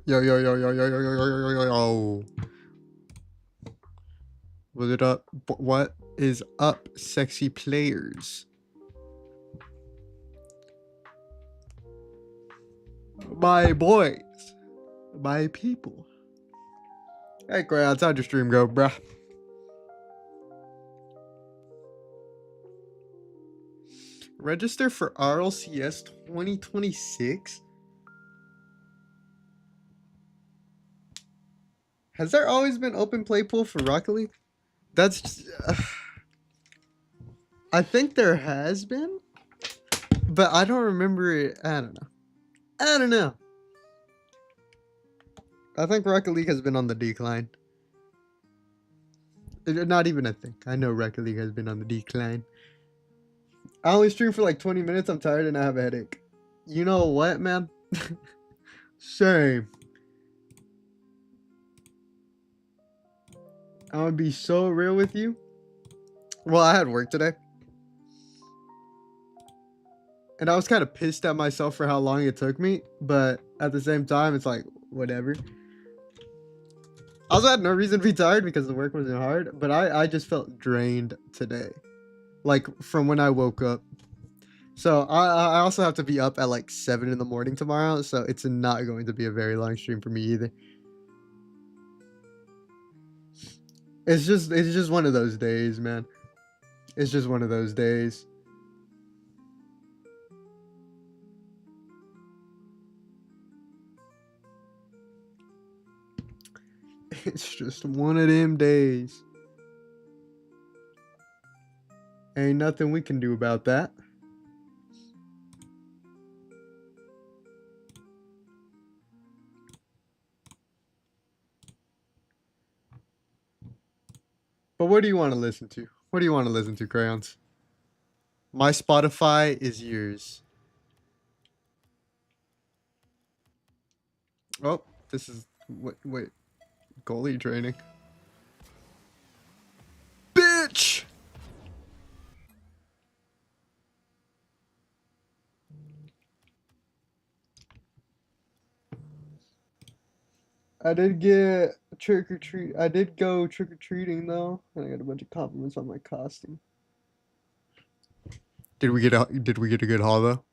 Yo, yo, yo, yo, yo, yo, yo, yo, yo, yo, yo. What it up? What is up, sexy players? My boys. My people. Hey, Crowds, how'd your stream go, bruh? Register for RLCS 2026? Has there always been open play pool for Rocket League? That's... I think there has been, but I don't remember it. I don't know. I don't know. I think Rocket League has been on the decline. Not even I think. I know Rocket League has been on the decline. I only stream for like 20 minutes. I'm tired and I have a headache. You know what, man? Same. I'm gonna be so real with you. Well, I had work today. And I was kind of pissed at myself for how long it took me. But at the same time, it's like, whatever. I also had no reason to be tired because the work wasn't hard. But I just felt drained today. Like, from when I woke up. So, I also have to be up at like 7 in the morning tomorrow. So, it's not going to be a very long stream for me either. It's just one of those days, man. It's just one of those days. It's just one of them days. Ain't nothing we can do about that. But what do you want to listen to? What do you want to listen to, Crayons? My Spotify is yours. Oh, this is... Wait. Goalie training. Bitch! I did get trick or treat. I did go trick or treating though, and I got a bunch of compliments on my costume. Did we get a good haul though?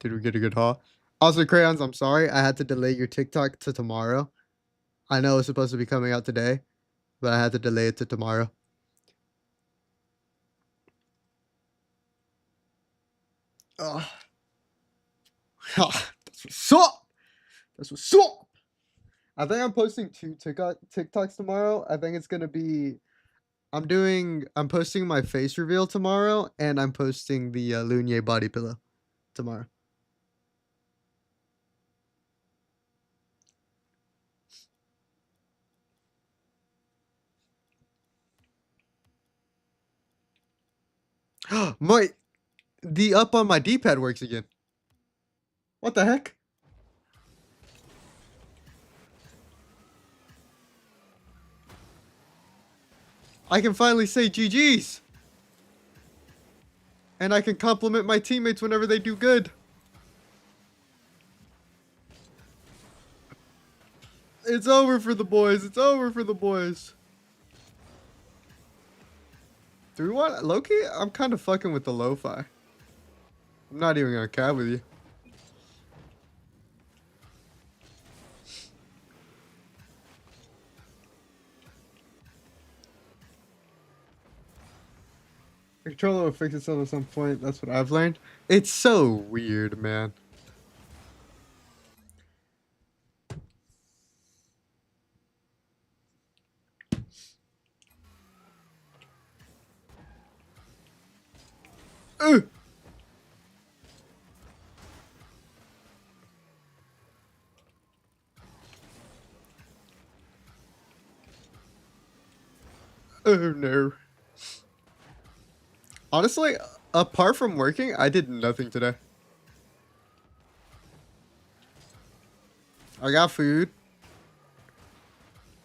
Did we get a good haul? Also, Crayons, I'm sorry I had to delay your TikTok to tomorrow. I know it's supposed to be coming out today, but I had to delay it to tomorrow. Ugh. That's what's up. That's what's up. I think I'm posting 2 TikToks tomorrow. I think it's gonna be. I'm posting my face reveal tomorrow, and I'm posting the Lunier body pillow tomorrow. The up on my D-pad works again. What the heck? I can finally say GG's. And I can compliment my teammates whenever they do good. It's over for the boys. It's over for the boys. Do we want Loki? I'm kind of fucking with the lo-fi. I'm not even gonna cab with you. The controller will fix itself at some point. That's what I've learned. It's so weird, man. Oh no. Honestly, apart from working, I did nothing today. I got food.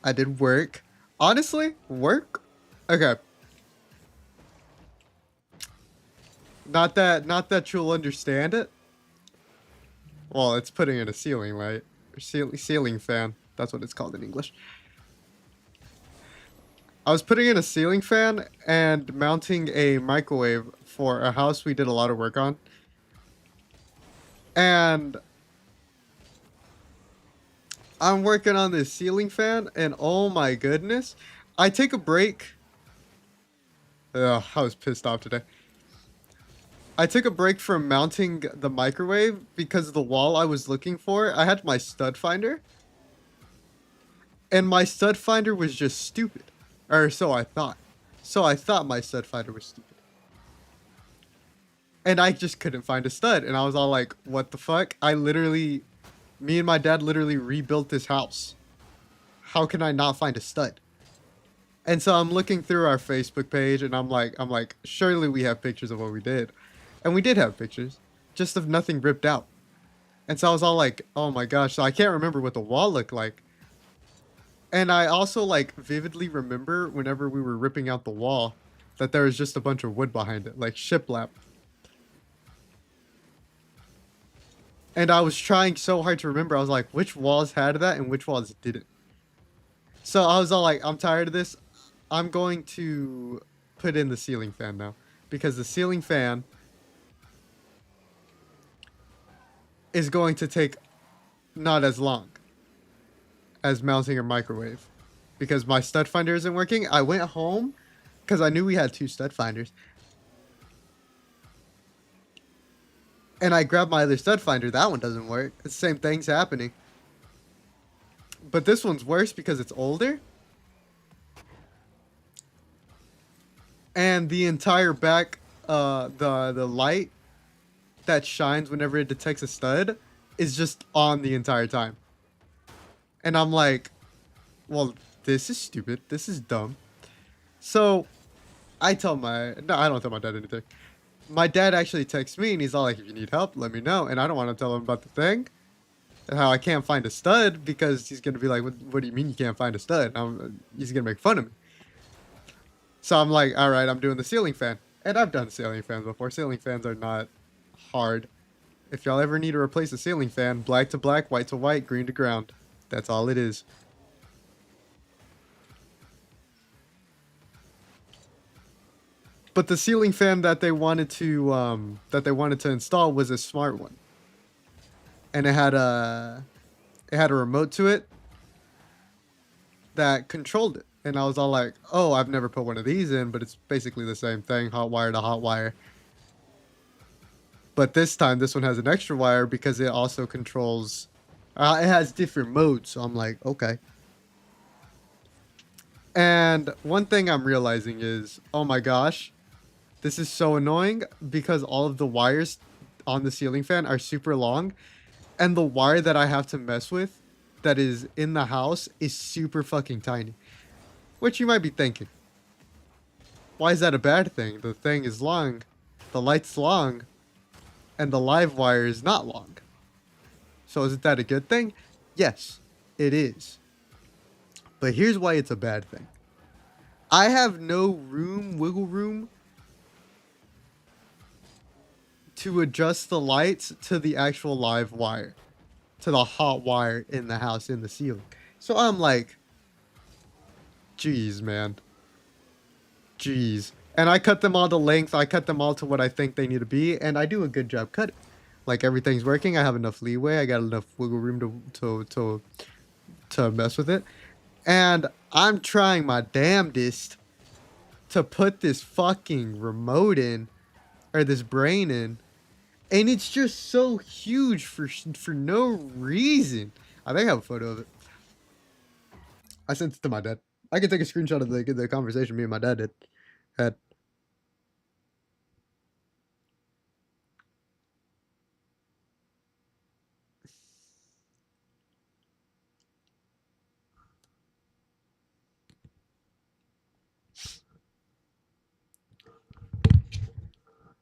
I did work. Honestly, work? Okay. Not that you'll understand it. Well, it's putting in a ceiling light. ceiling fan. That's what it's called in English. I was putting in a ceiling fan and mounting a microwave for a house we did a lot of work on. And I'm working on this ceiling fan, and oh my goodness, I take a break. Ugh, I was pissed off today. I took a break from mounting the microwave because the wall I was looking for, I had my stud finder, and my stud finder was just stupid. Or so I thought. So I thought my stud finder was stupid. And I just couldn't find a stud. And I was all like, what the fuck? Me and my dad literally rebuilt this house. How can I not find a stud? And so I'm looking through our Facebook page and I'm like, surely we have pictures of what we did. And we did have pictures, just of nothing ripped out. And so I was all like, oh my gosh, so I can't remember what the wall looked like. And I also like vividly remember whenever we were ripping out the wall that there was just a bunch of wood behind it, like shiplap. And I was trying so hard to remember. I was like, which walls had that and which walls didn't. So I was all like, I'm tired of this. I'm going to put in the ceiling fan now. Because the ceiling fan is going to take not as long as mounting a microwave. Because my stud finder isn't working. I went home because I knew we had 2 stud finders. And I grabbed my other stud finder. That one doesn't work. The same thing's happening. But this one's worse because it's older. And the entire back, the light that shines whenever it detects a stud is just on the entire time. And I'm like, well, this is stupid. This is dumb. So I don't tell my dad anything. My dad actually texts me and he's all like, if you need help, let me know. And I don't want to tell him about the thing and how I can't find a stud because he's going to be like, what do you mean you can't find a stud? He's going to make fun of me. So I'm like, all right, I'm doing the ceiling fan. And I've done ceiling fans before. Ceiling fans are not hard. If y'all ever need to replace a ceiling fan, black to black, white to white, green to ground. That's all it is. But the ceiling fan that they wanted to install was a smart one, and it had a remote to it that controlled it. And I was all like, oh, I've never put one of these in, but it's basically the same thing, hot wire to hot wire. But this time, this one has an extra wire because it also controls. It has different modes, so I'm like, okay. And one thing I'm realizing is, oh my gosh, this is so annoying because all of the wires on the ceiling fan are super long, and the wire that I have to mess with that is in the house is super fucking tiny. Which you might be thinking, why is that a bad thing? The thing is long, the light's long, and the live wire is not long. So isn't that a good thing? Yes, it is. But here's why it's a bad thing. I have no wiggle room to adjust the lights to the actual live wire, to the hot wire in the house, in the ceiling. So I'm like, geez, man. Jeez. And I cut them all to length. I cut them all to what I think they need to be, and I do a good job cutting. Like, everything's working. I have enough leeway. I got enough wiggle room to mess with it. And I'm trying my damnedest to put this fucking remote in, or this brain in, and it's just so huge for no reason. I think I have a photo of it. I sent it to my dad. I can take a screenshot of the conversation me and my dad had.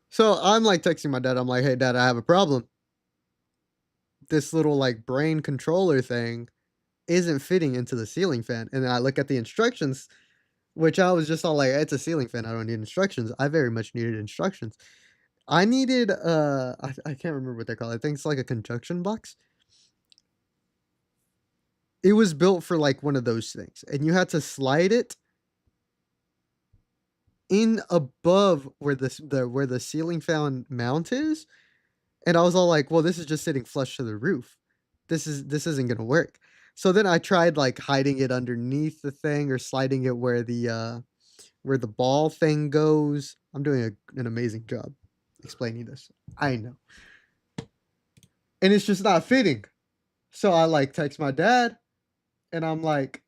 So I'm like texting my dad. I'm like, hey, dad, I have a problem. This little like brain controller thing isn't fitting into the ceiling fan. And then I look at the instructions, which I was just all like, it's a ceiling fan. I don't need instructions. I very much needed instructions. I needed, I can't remember what they're called. I think it's like a conjunction box. it was built for like one of those things, and you had to slide it in above where where the ceiling fan mount is. And I was all like, well, this is just sitting flush to the roof. This isn't gonna work. So then I tried like hiding it underneath the thing or sliding it where the ball thing goes. I'm doing an amazing job explaining this. I know. And it's just not fitting. So I like text my dad and I'm like,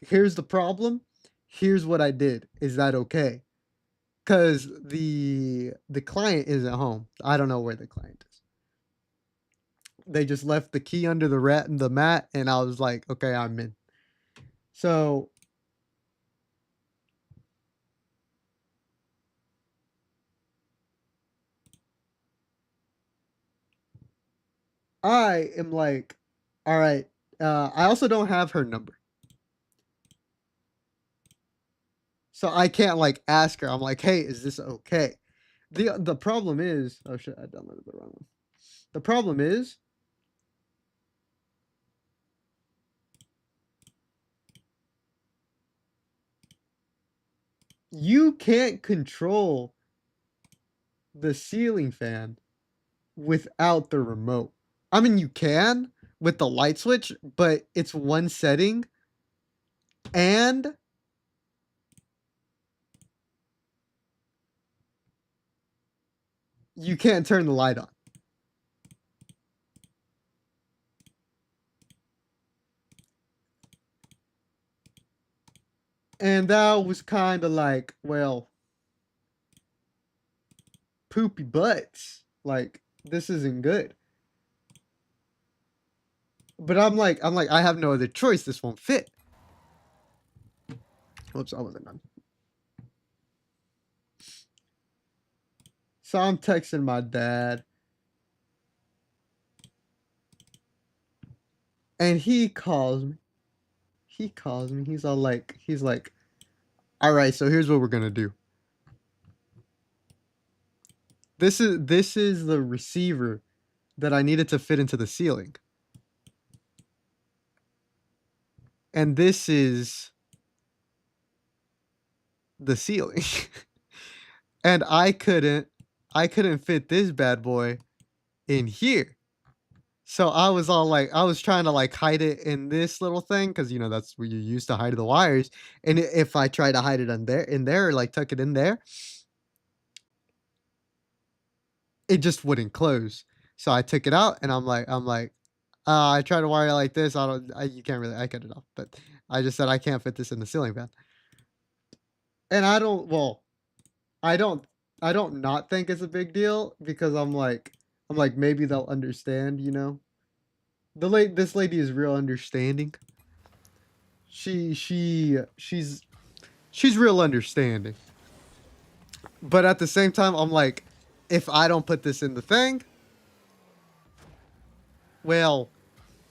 here's the problem. Here's what I did. Is that okay? Cuz the client isn't home. I don't know where the client is. They just left the key under the mat and I was like, okay, I'm in. So I am like, all right. I also don't have her number. So I can't like ask her. I'm like, hey, is this okay? The problem is, oh shit, I downloaded the wrong one. The problem is you can't control the ceiling fan without the remote. I mean, you can with the light switch, but it's one setting and you can't turn the light on. And that was kind of like, well, poopy butts. Like, this isn't good. But I'm like, I have no other choice. This won't fit. Whoops, I wasn't done. So I'm texting my dad. And he calls me. He calls me. He's like, all right, so here's what we're gonna do. This is the receiver that I needed to fit into the ceiling. And this is the ceiling. And I couldn't fit this bad boy in here. So I was all like, I was trying to like hide it in this little thing because you know that's where you use to hide the wires. And if I try to hide it in there, or like tuck it in there, it just wouldn't close. So I took it out and I tried to wire it like this. You can't really, I cut it off, but I just said I can't fit this in the ceiling fan. And I don't, I don't not think it's a big deal because I'm like, maybe they'll understand, you know? This lady is real understanding. She's real understanding. But at the same time, I'm like, if I don't put this in the thing, well,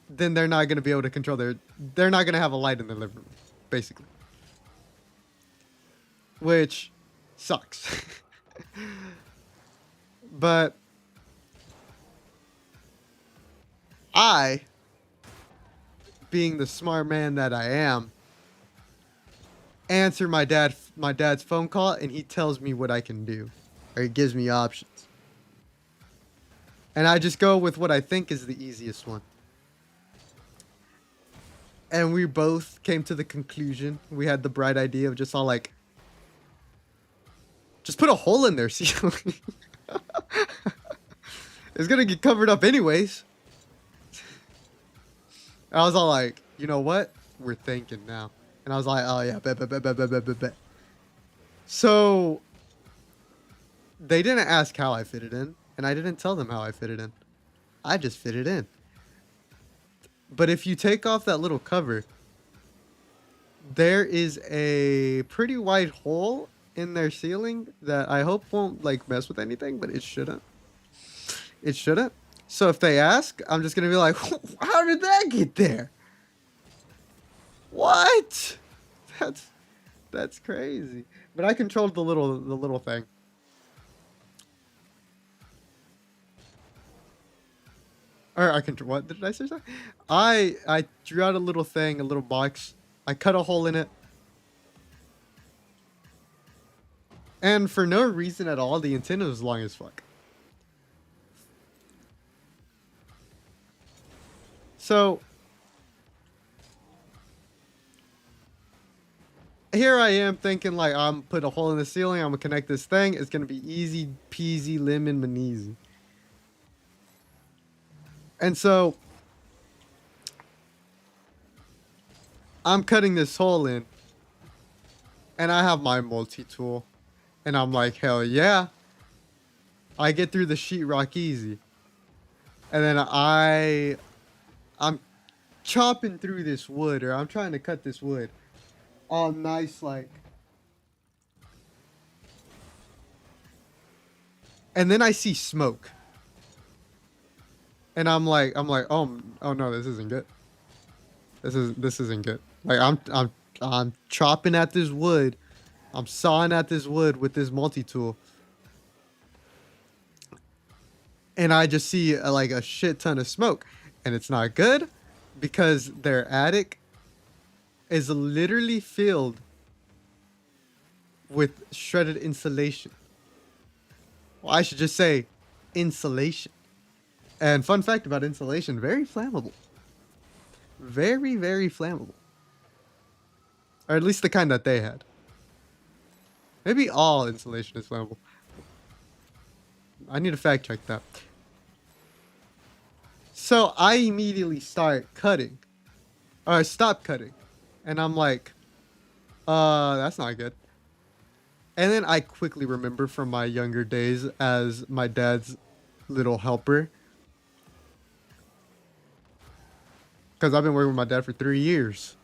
then they're not gonna be able to control they're not gonna have a light in their living room, basically. Which sucks. But I, being the smart man that I am, answer my dad's phone call and he tells me what I can do. Or he gives me options. And I just go with what I think is the easiest one. And we both came to the conclusion. We had the bright idea of just all like, just put a hole in their ceiling. It's gonna get covered up anyways. And I was all like, you know what? We're thinking now. And I was like, oh yeah, bet. So they didn't ask how I fit it in, and I didn't tell them how I fit it in. I just fit it in. But if you take off that little cover, there is a pretty wide hole in their ceiling that I hope won't like mess with anything, but it shouldn't. It shouldn't. So if they ask, I'm just gonna be like, how did that get there? What? That's crazy. But I controlled the little thing. Or I can, what did I say? Something? I drew out a little thing, a little box. I cut a hole in it. And for no reason at all, the antenna was long as fuck. So here I am thinking like I'm put a hole in the ceiling. I'm gonna connect this thing. It's gonna be easy peasy lemon maneezy. And so I'm cutting this hole in, and I have my multi-tool, and I'm like, hell yeah! I get through the sheetrock easy, and then I'm chopping through this wood, or I'm trying to cut this wood, all nice like. And then I see smoke. And oh no, this isn't good. This isn't good. Like I'm chopping at this wood. I'm sawing at this wood with this multi-tool. And I just see like a shit ton of smoke. And it's not good because their attic is literally filled with shredded insulation. Well, I should just say insulation. And fun fact about insulation, very flammable. Very, very flammable. Or at least the kind that they had. Maybe all insulation is flammable. I need to fact check that. So I immediately start cutting. Or stop cutting. And I'm like, that's not good. And then I quickly remember from my younger days as my dad's little helper. Because I've been working with my dad for 3 years.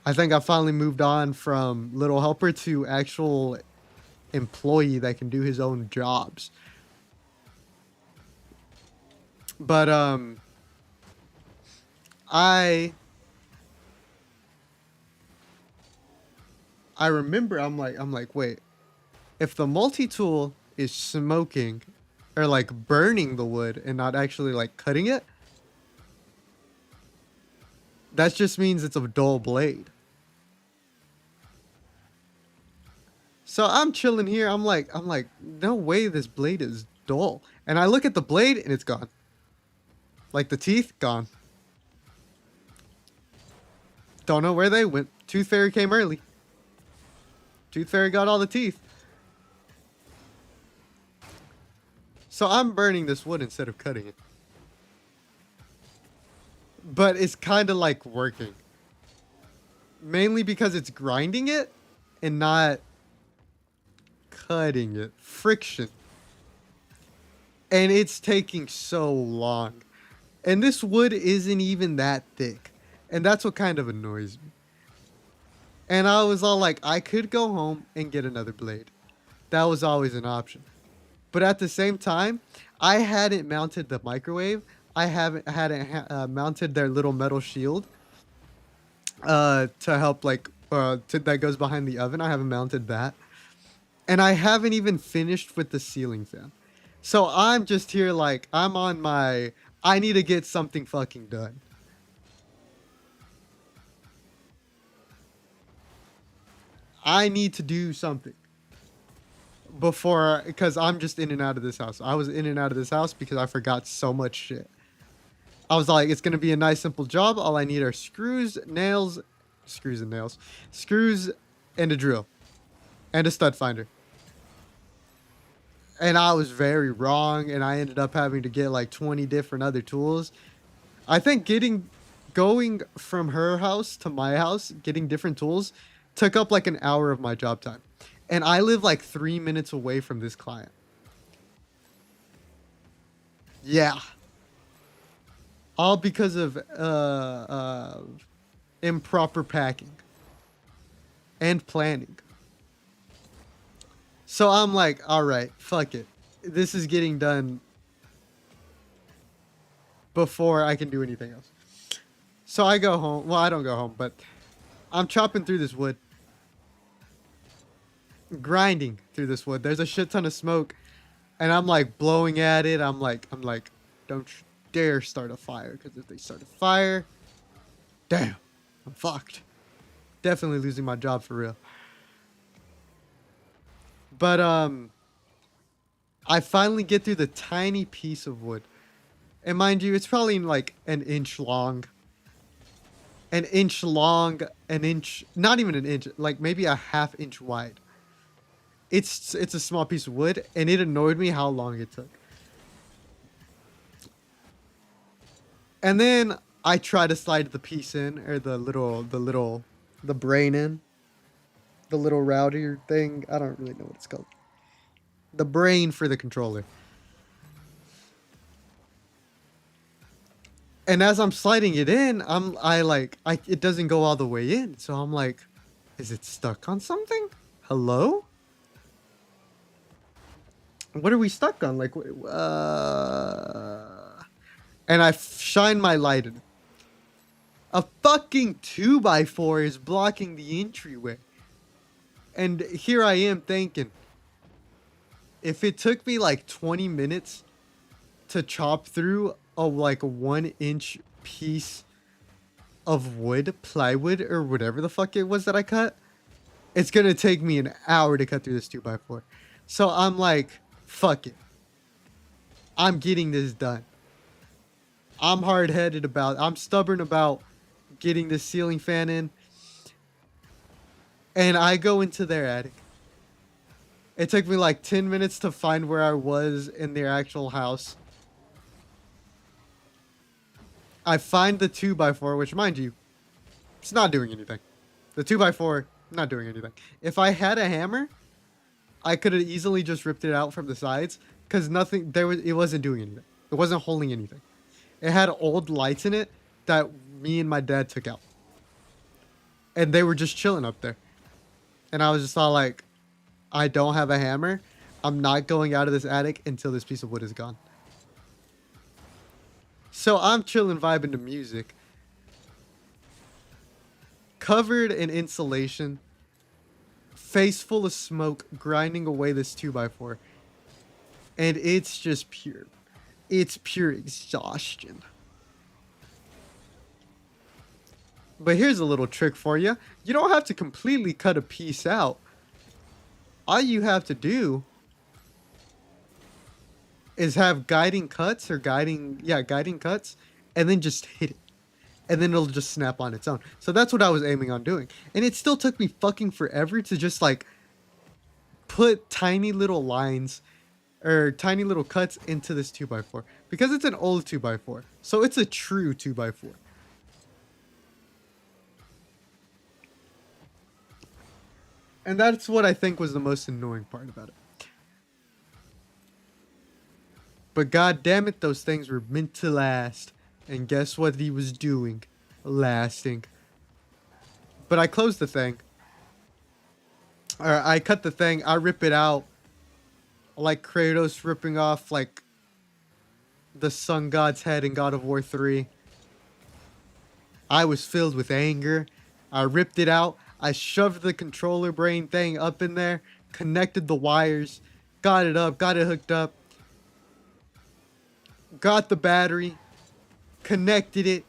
I think I finally moved on from little helper to actual employee that can do his own jobs. But I remember I'm like, wait, if the multi-tool is smoking or like burning the wood and not actually like cutting it, that just means it's a dull blade. So I'm chilling here. I'm like, no way this blade is dull. And I look at the blade and it's gone. Like the teeth, gone. Don't know where they went. Tooth Fairy came early. Tooth Fairy got all the teeth. So I'm burning this wood instead of cutting it. But it's kind of like working. Mainly because it's grinding it and not cutting it. Friction. And it's taking so long. And this wood isn't even that thick. And that's what kind of annoys me. And I was all like, I could go home and get another blade. That was always an option. But at the same time, I hadn't mounted the microwave. I hadn't mounted their little metal shield to help that goes behind the oven. I haven't mounted that. And I haven't even finished with the ceiling fan. So I'm just here like, I'm on my, I need to get something fucking done. I need to do something before, because I'm just in and out of this house. I was in and out of this house because I forgot so much shit. I was like, it's going to be a nice, simple job. All I need are screws, nails, screws and nails, screws and a drill and a stud finder. And I was very wrong. And I ended up having to get like 20 different other tools. I think going from her house to my house, getting different tools took up like an hour of my job time. And I live like 3 minutes away from this client. Yeah. All because of improper packing and planning. So I'm like, all right, fuck it. This is getting done before I can do anything else. So I go home. Well, I don't go home, but I'm chopping through this wood. Grinding through this wood. There's a shit ton of smoke. And I'm like blowing at it. I'm like, dare start a fire, because if they start a fire, damn, I'm fucked. Definitely losing my job for real. But I finally get through the tiny piece of wood. And mind you, it's probably like an inch long. An inch long, an inch, not even an inch, like maybe a half inch wide. It's a small piece of wood, and it annoyed me how long it took. And then I try to slide the piece in, or the brain in. The little router thing. I don't really know what it's called. The brain for the controller. And as I'm sliding it in, it doesn't go all the way in. So I'm like, is it stuck on something? Hello? What are we stuck on? Like, and I shine my light in it. A fucking 2x4 is blocking the entryway. And here I am thinking, if it took me like 20 minutes to chop through a like 1 inch piece of wood, plywood, or whatever the fuck it was that I cut, it's gonna take me an hour to cut through this 2x4. So I'm like, fuck it. I'm getting this done. I'm I'm stubborn about getting this ceiling fan in. And I go into their attic. It took me like 10 minutes to find where I was in their actual house. I find the 2x4, which mind you, it's not doing anything. The 2x4, not doing anything. If I had a hammer, I could have easily just ripped it out from the sides, because it wasn't doing anything. It wasn't holding anything. It had old lights in it that me and my dad took out. And they were just chilling up there. And I was just all like, I don't have a hammer. I'm not going out of this attic until this piece of wood is gone. So I'm chilling, vibing to music. Covered in insulation. Face full of smoke, grinding away this 2x4. And it's just pure. It's pure exhaustion. But here's a little trick for you. You don't have to completely cut a piece out. All you have to do is have guiding cuts, and then just hit it. And then it'll just snap on its own. So that's what I was aiming on doing. And it still took me fucking forever to just like put tiny little lines or tiny little cuts into this 2x4. Because it's an old 2x4. So it's a true 2x4. And that's what I think was the most annoying part about it. But god damn it, those things were meant to last. And guess what he was doing? Lasting. But I closed the thing. Or I cut the thing. I rip it out. Like Kratos ripping off like the sun god's head in God of War 3. I was filled with anger. I ripped it out. I shoved the controller brain thing up in there. Connected the wires. Got it up. Got it hooked up. Got the battery. Connected it.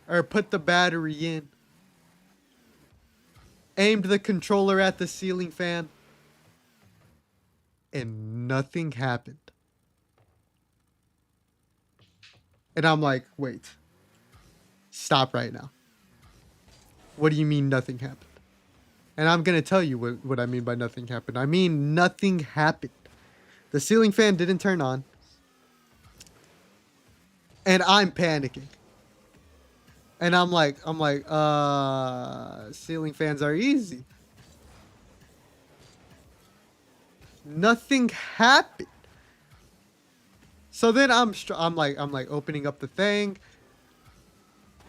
Or put the battery in. Aimed the controller at the ceiling fan. And nothing happened. And I'm like, wait. Stop right now. What do you mean nothing happened? And I'm going to tell you what I mean by nothing happened. I mean nothing happened. The ceiling fan didn't turn on. And I'm panicking. And I'm like, ceiling fans are easy. Nothing happened. So then I'm like opening up the thing.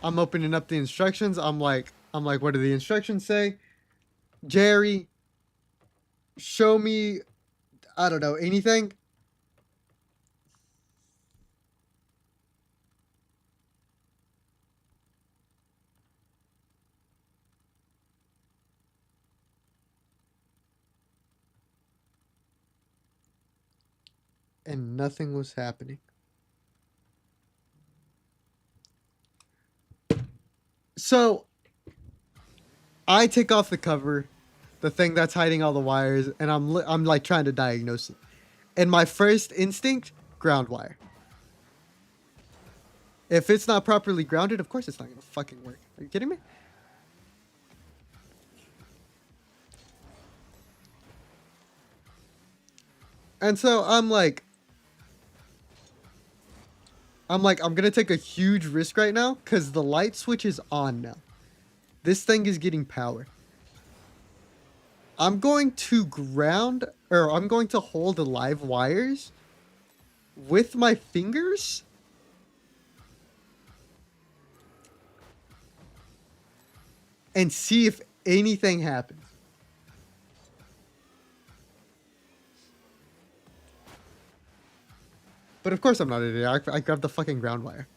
I'm opening up the instructions. I'm like, what do the instructions say? Jerry, show me, I don't know, anything. And nothing was happening. So I take off the cover, the thing that's hiding all the wires, and I'm like trying to diagnose it. And my first instinct, ground wire. If it's not properly grounded, of course it's not gonna fucking work. Are you kidding me? And so I'm gonna take a huge risk right now because the light switch is on now. This thing is getting power. I'm going to I'm going to hold the live wires with my fingers. And see if anything happens. But of course I'm not an idiot. I grabbed the fucking ground wire.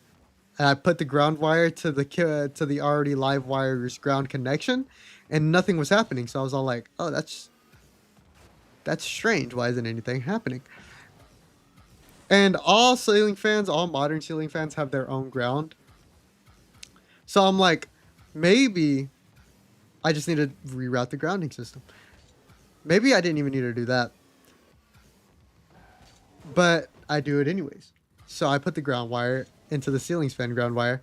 And I put the ground wire to the already live wire's ground connection, and nothing was happening. So I was all like, "Oh, that's strange. Why isn't anything happening?" And all ceiling fans, all modern ceiling fans have their own ground. So I'm like, maybe I just need to reroute the grounding system. Maybe I didn't even need to do that. But I do it anyways. So I put the ground wire into the ceiling fan ground wire.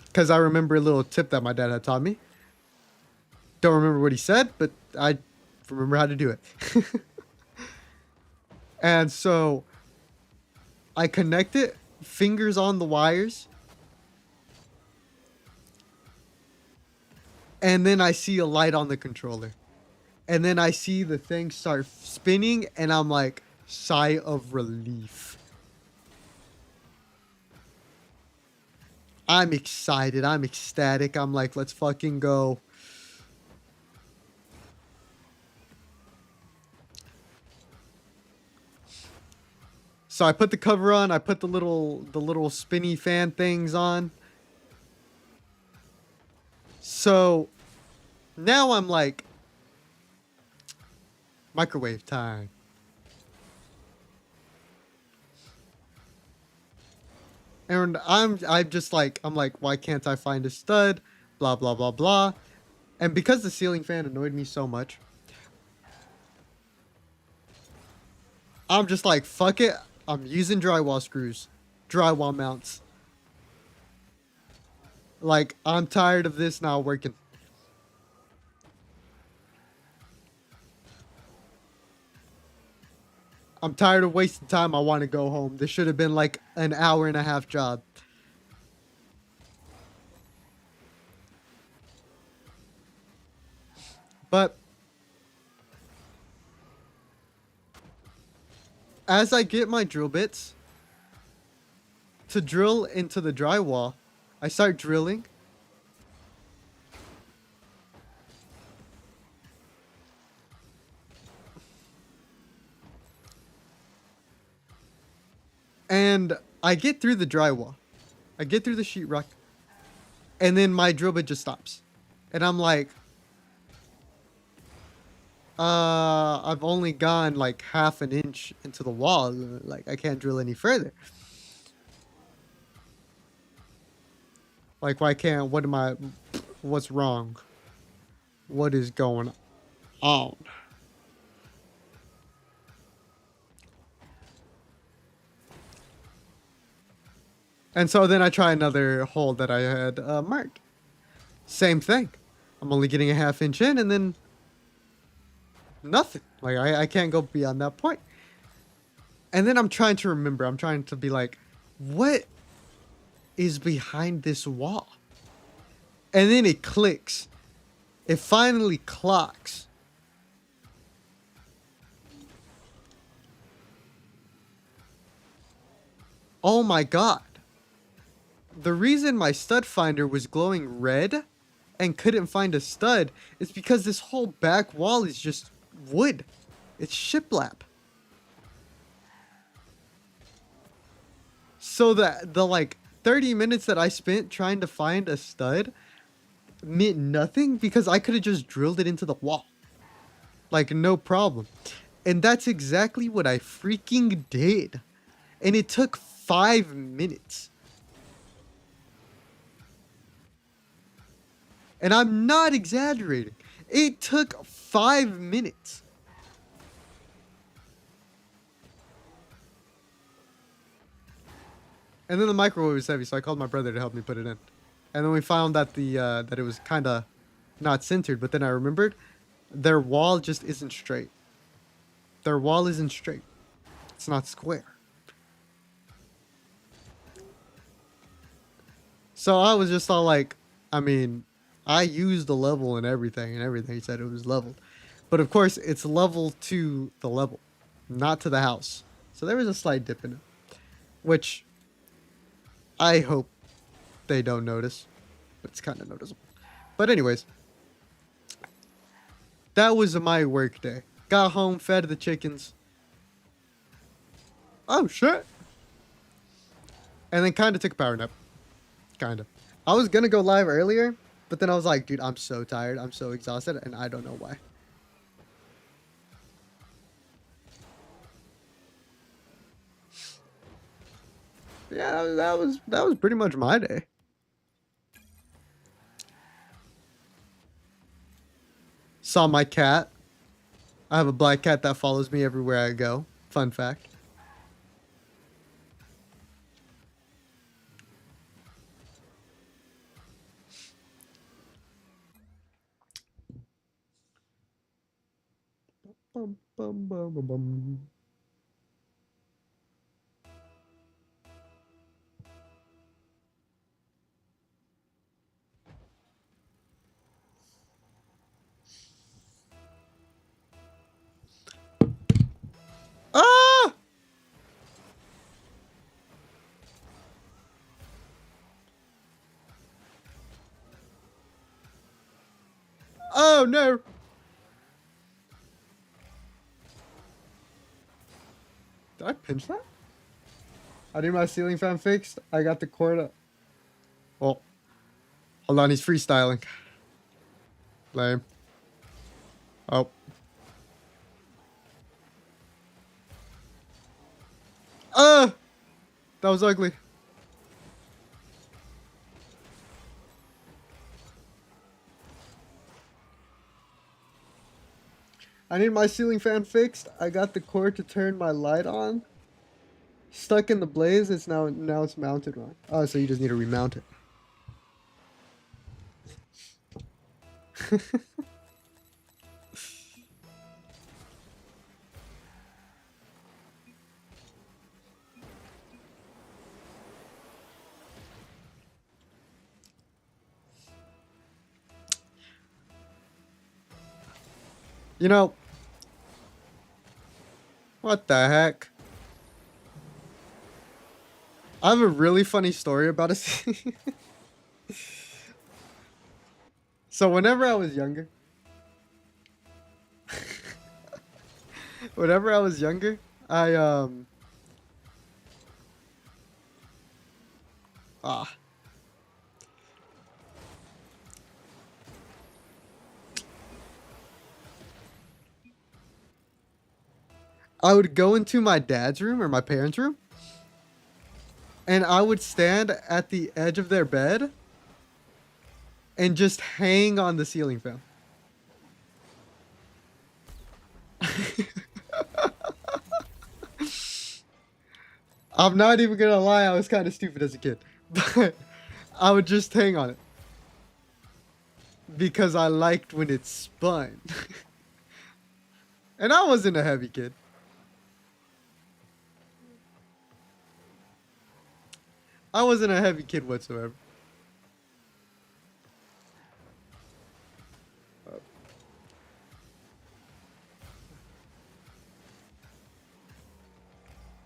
Because I remember a little tip that my dad had taught me. Don't remember what he said, but I remember how to do it. And so I connect it, fingers on the wires. And then I see a light on the controller. And then I see the thing start spinning, and I'm like, sigh of relief. I'm excited. I'm ecstatic. I'm like, let's fucking go. So I put the cover on. I put the little spinny fan things on. So now I'm like, microwave time. And I'm just like, why can't I find a stud? Blah, blah, blah, blah. And because the ceiling fan annoyed me so much, I'm just like, fuck it. I'm using drywall screws. Drywall mounts. Like, I'm tired of this not working. I'm tired of wasting time. I want to go home. This should have been like an hour-and-a-half job. But as I get my drill bits to drill into the drywall, I start drilling. And I get through the drywall. I get through the sheetrock. And then my drill bit just stops. And I'm like, I've only gone like half an inch into the wall. Like, I can't drill any further. Like, what's wrong? What is going on? And so then I try another hole that I had marked. Same thing. I'm only getting a half inch in, and then nothing. Like, I can't go beyond that point. And then I'm trying to remember. I'm trying to be like, what is behind this wall? And then it clicks. It finally clocks. Oh my god. The reason my stud finder was glowing red and couldn't find a stud is because this whole back wall is just wood. It's shiplap. So the like 30 minutes that I spent trying to find a stud meant nothing because I could have just drilled it into the wall. Like, no problem. And that's exactly what I freaking did. And it took 5 minutes. And I'm not exaggerating. It took 5 minutes. And then the microwave was heavy, so I called my brother to help me put it in. And then we found that that it was kind of not centered. But then I remembered their wall just isn't straight. Their wall isn't straight. It's not square. So I was just all like, I mean, I used the level and everything said it was leveled. But of course, it's level to the level, not to the house. So there was a slight dip in it, which I hope they don't notice. It's kind of noticeable. But anyways, that was my work day. Got home, fed the chickens. Oh shit! And then kind of took a power nap. Kind of. I was gonna go live earlier, but then I was like, dude, I'm so tired. I'm so exhausted, and I don't know why. Yeah, that was pretty much my day. Saw my cat. I have a black cat that follows me everywhere I go. Fun fact. Bum, bum, bum, bum, bum. Ah! Oh no! Did I pinch that? I need my ceiling fan fixed. I got the cord up. Oh, hold on, he's freestyling. Lame. Oh. That was ugly. I need my ceiling fan fixed. I got the cord to turn my light on. Stuck in the blaze. It's now it's mounted wrong. Oh, so you just need to remount it. You know, what the heck? I have a really funny story about a So whenever I was younger, I ah I would go into my dad's room or my parents' room, and I would stand at the edge of their bed and just hang on the ceiling fan. I'm not even gonna lie, I was kind of stupid as a kid, but I would just hang on it because I liked when it spun. And I wasn't a heavy kid. I wasn't a heavy kid whatsoever.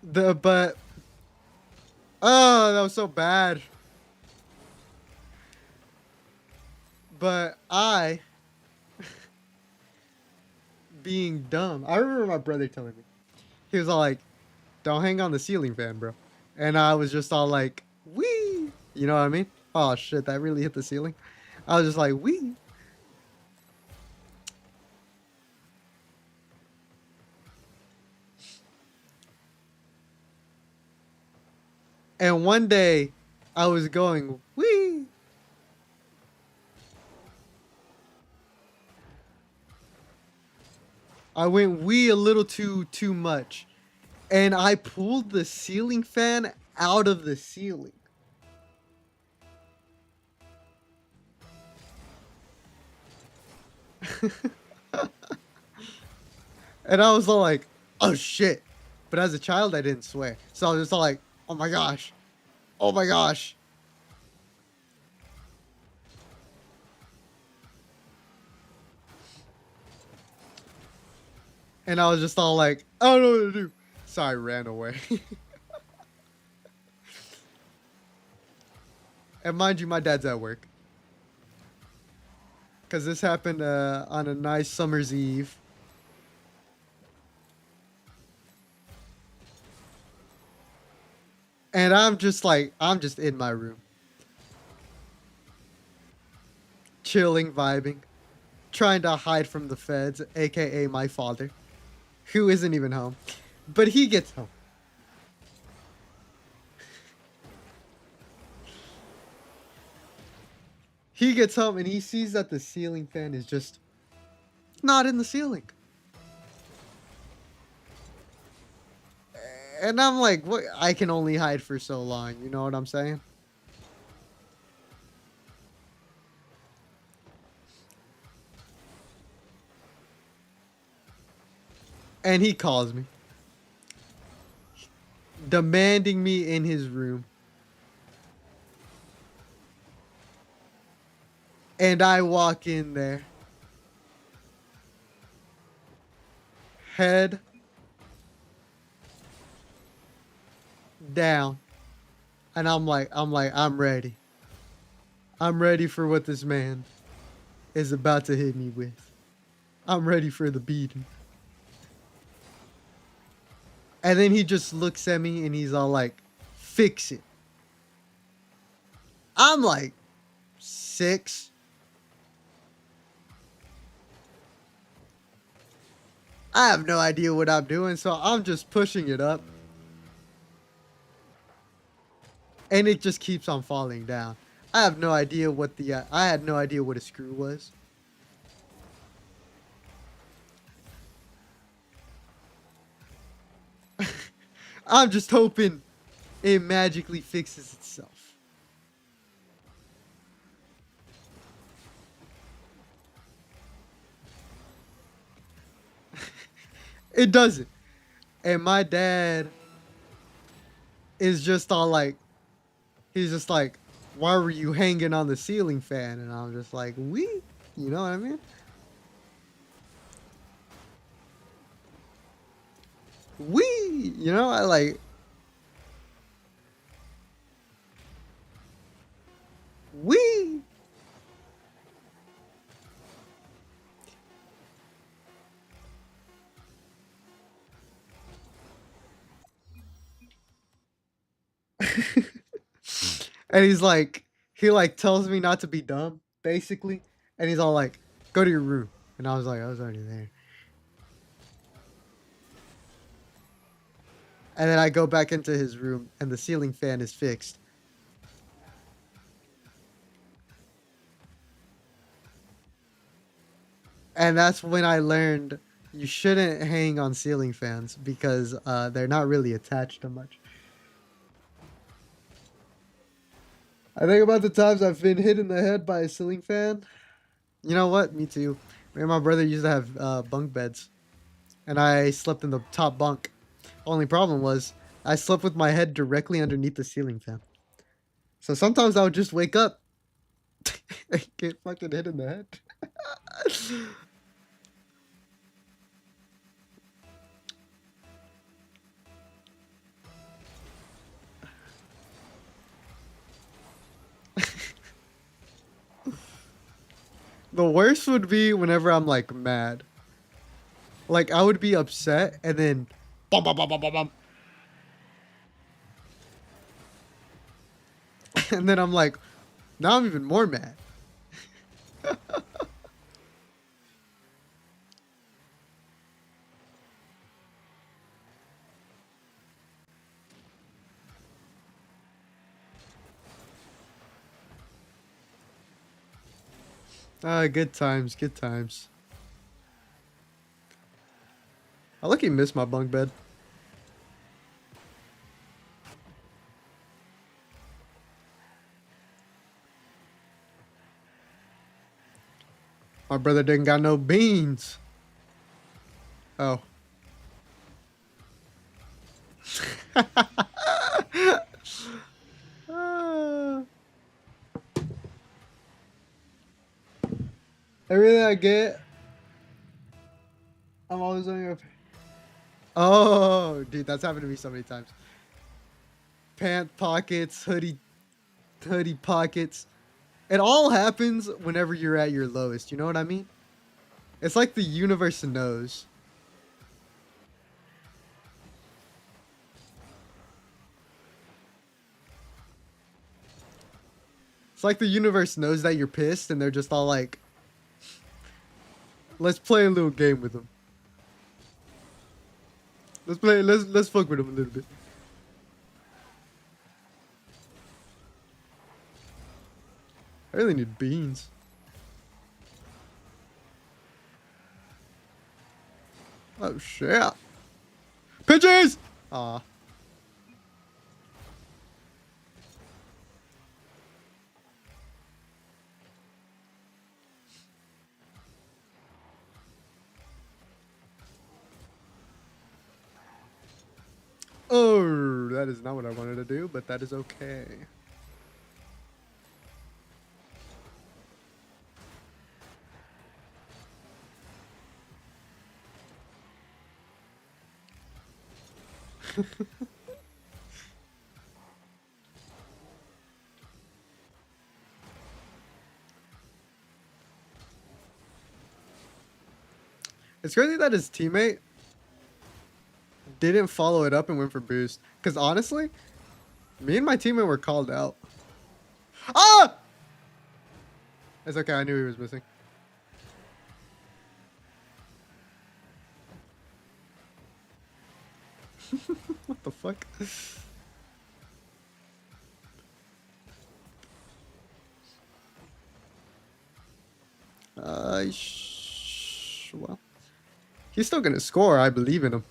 But oh, that was so bad. But I, being dumb, I remember my brother telling me. He was all like, "Don't hang on the ceiling fan, bro." And I was just all like, "Wee," you know what I mean? Oh shit, that really hit the ceiling. I was just like, "Wee." And one day, I was going, "Wee," I went wee a little too much, and I pulled the ceiling fan out of the ceiling. And I was all like, "Oh shit!" But as a child, I didn't swear, so I was just all like, "Oh my gosh, oh my gosh." And I was just all like, "I don't know what to do," so I ran away. And mind you, my dad's at work, because this happened on a nice summer's eve. And I'm just like, I'm just in my room, chilling, vibing, trying to hide from the feds, aka my father, who isn't even home. But he gets home. He gets home and he sees that the ceiling fan is just not in the ceiling. And I'm like, what? I can only hide for so long. You know what I'm saying? And he calls me, demanding me in his room. And I walk in there, head down. And I'm ready. I'm ready for what this man is about to hit me with. I'm ready for the beating. And then he just looks at me and he's all like, "Fix it." I'm like 6. I have no idea what I'm doing, so I'm just pushing it up. And it just keeps on falling down. I have no idea what I had no idea what a screw was. I'm just hoping it magically fixes itself. It doesn't. And my dad is just all like, he's just like, "Why were you hanging on the ceiling fan?" And I'm just like, "We," you know what I mean? "We," you know, I like, "We." And he like tells me not to be dumb, basically. And he's all like, "Go to your room." And I was like, I was already there. And then I go back into his room and the ceiling fan is fixed. And that's when I learned you shouldn't hang on ceiling fans because they're not really attached to much. I think about the times I've been hit in the head by a ceiling fan. You know what? Me too. Me and my brother used to have bunk beds, and I slept in the top bunk. Only problem was I slept with my head directly underneath the ceiling fan. So sometimes I would just wake up and get fucking hit in the head. The worst would be whenever I'm like mad. Like I would be upset and then bum, bum, bum, bum, bum, bum. And then I'm like, now I'm even more mad. Good times, good times. I lucky missed my bunk bed. My brother didn't got no beans. Oh. Everything I get, I'm always on your. Oh, dude, that's happened to me so many times. Pant pockets, hoodie pockets. It all happens whenever you're at your lowest. You know what I mean? It's like the universe knows. It's like the universe knows that you're pissed, and they're just all like, "Let's play a little game with them. Let's fuck with them a little bit." I really need beans. Oh shit! Pitches! Aw. Oh, that is not what I wanted to do, but that is okay. It's crazy that his teammate didn't follow it up and went for boost. Because honestly, me and my teammate were called out. Ah! It's okay, I knew he was missing. What the fuck? Well, he's still gonna score. I believe in him.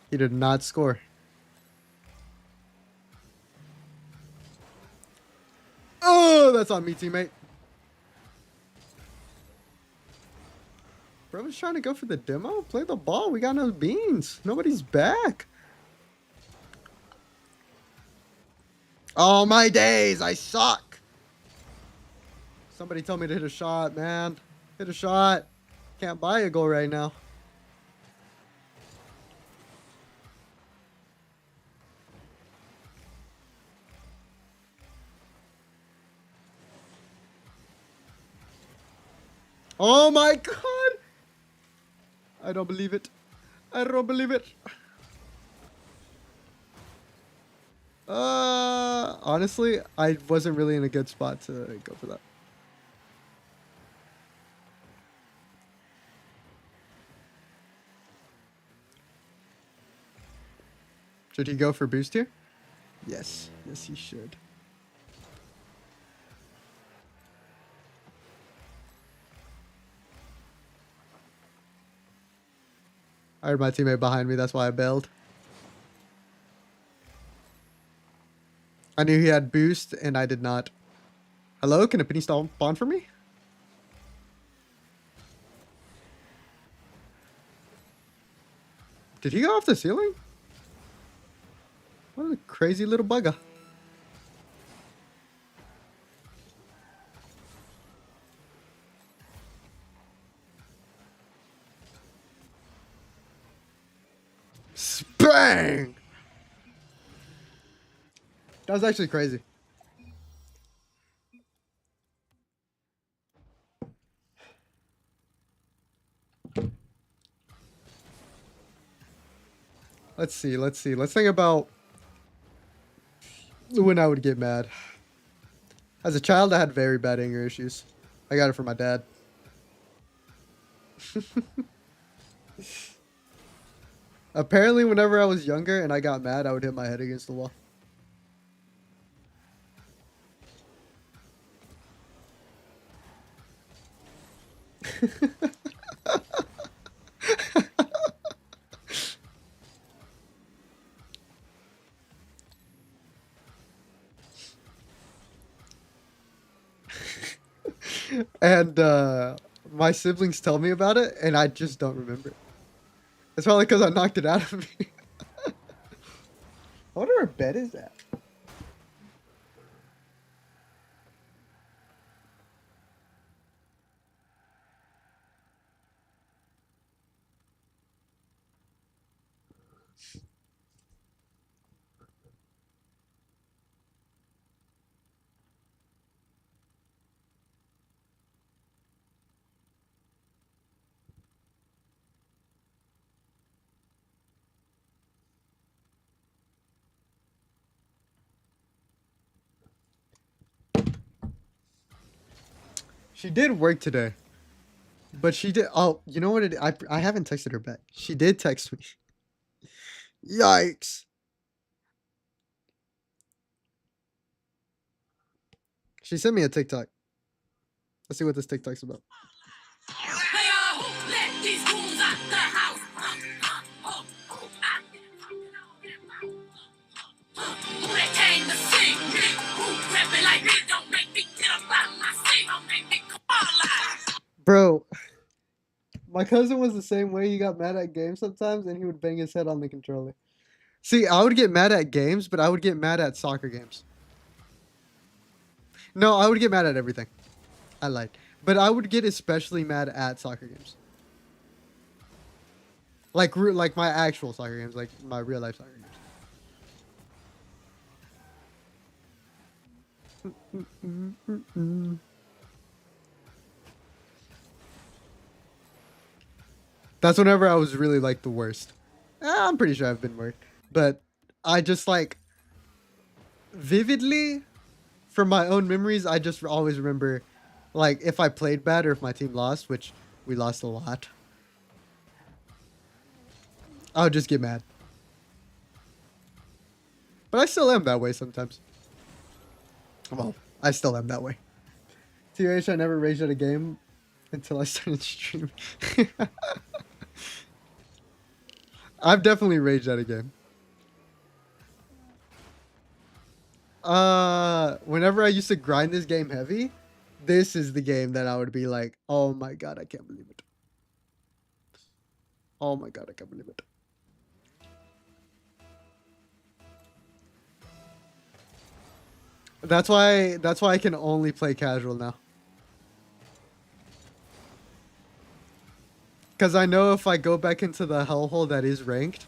He did not score. Oh, that's on me, teammate. Bro was trying to go for the demo. Play the ball. We got no beans. Nobody's back. Oh, my days. I suck. Somebody tell me to hit a shot, man. Hit a shot. Can't buy a goal right now. Oh my god! I don't believe it. I don't believe it. Honestly, I wasn't really in a good spot to go for that. Should he go for boost here? Yes. Yes, he should. I heard my teammate behind me. That's why I bailed. I knew he had boost, and I did not. Hello? Can a penny stall spawn for me? Did he go off the ceiling? What a crazy little bugger. Bang! That was actually crazy. Let's see. Let's think about when I would get mad. As a child, I had very bad anger issues. I got it from my dad. Apparently, whenever I was younger and I got mad, I would hit my head against the wall. And my siblings tell me about it, and I just don't remember it. It's probably because I knocked it out of me. I wonder where bed is at. She did work today, but she did. Oh, you know what? I haven't texted her back. She did text me. Yikes! She sent me a TikTok. Let's see what this TikTok's about. Bro, my cousin was the same way. He got mad at games sometimes, and he would bang his head on the controller. See, I would get mad at games, but I would get mad at soccer games. No, I would get mad at everything. I lied. But I would get especially mad at soccer games. Like my actual soccer games, like my real life soccer games. That's whenever I was really like the worst. I'm pretty sure I've been worse. But I just like vividly from my own memories, I just always remember like if I played bad or if my team lost, which we lost a lot. I would just get mad. But I still am that way sometimes. Well, I still am that way. TH, I never raged at a game until I started streaming. I've definitely raged at a game. Whenever I used to grind this game heavy, this is the game that I would be like, oh my god, I can't believe it. Oh my god, I can't believe it. That's why I can only play casual now. Cause I know if I go back into the hellhole that is ranked,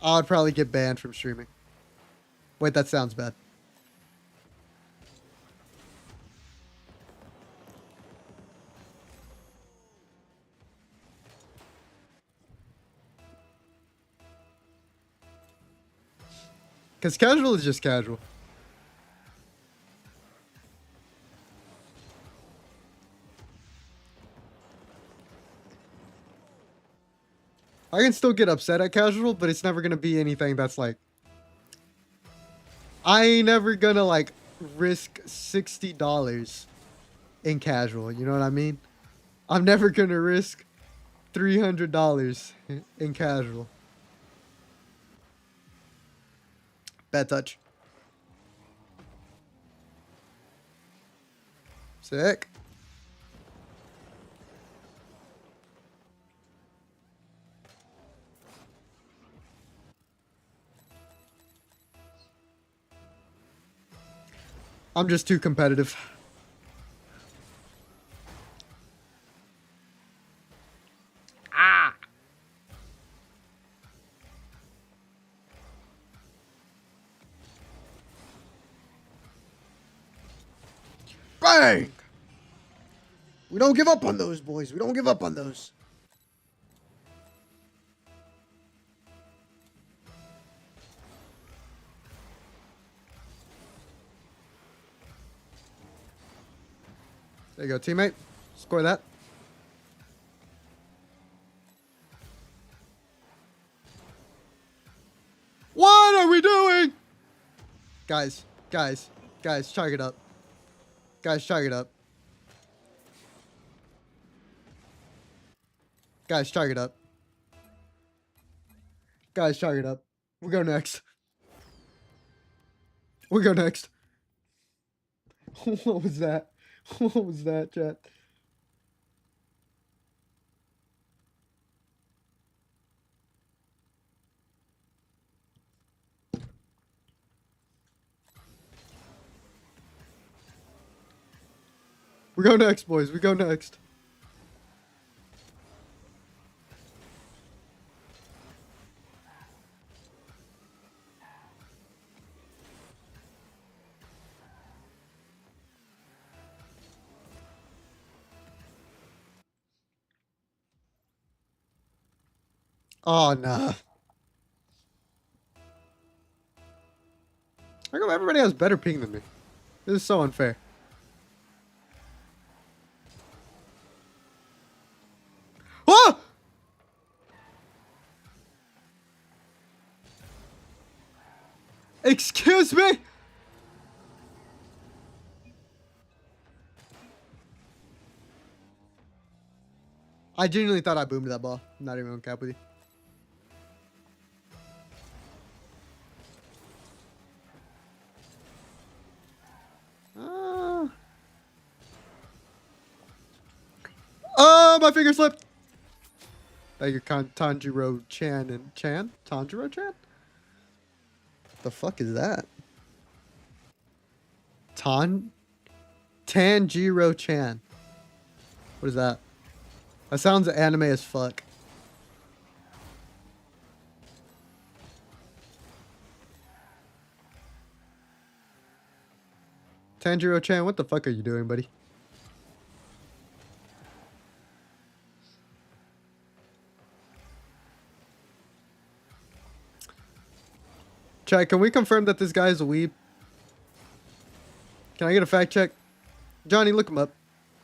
I would probably get banned from streaming. Wait, that sounds bad. Cause casual is just casual. I can still get upset at casual, but it's never gonna be anything that's like I ain't never gonna like risk $60 in casual, you know what I mean? I'm never gonna risk $300 in casual. Bad touch. Sick. I'm just too competitive. Ah. Bang! We don't give up on those, boys. We don't give up on those. There you go, teammate. Score that. What are we doing? Guys, chalk it up. Guys, chalk it up. Guys, chalk it up. Guys, chalk it up. We go next. We go next. What was that? What was that, chat? We go next, boys. We go next. Oh, nah. How come everybody has better ping than me? This is so unfair. Oh! Excuse me? I genuinely thought I boomed that ball. I'm not even gonna cap with you. Oh, my finger slipped. Thank you, Tanjiro Chan and Chan? Tanjiro Chan? What the fuck is that? Tanjiro Chan. What is that? That sounds anime as fuck. Tanjiro Chan, what the fuck are you doing, buddy? Chat, can we confirm that this guy is a weeb? Can I get a fact check? Johnny, look him up.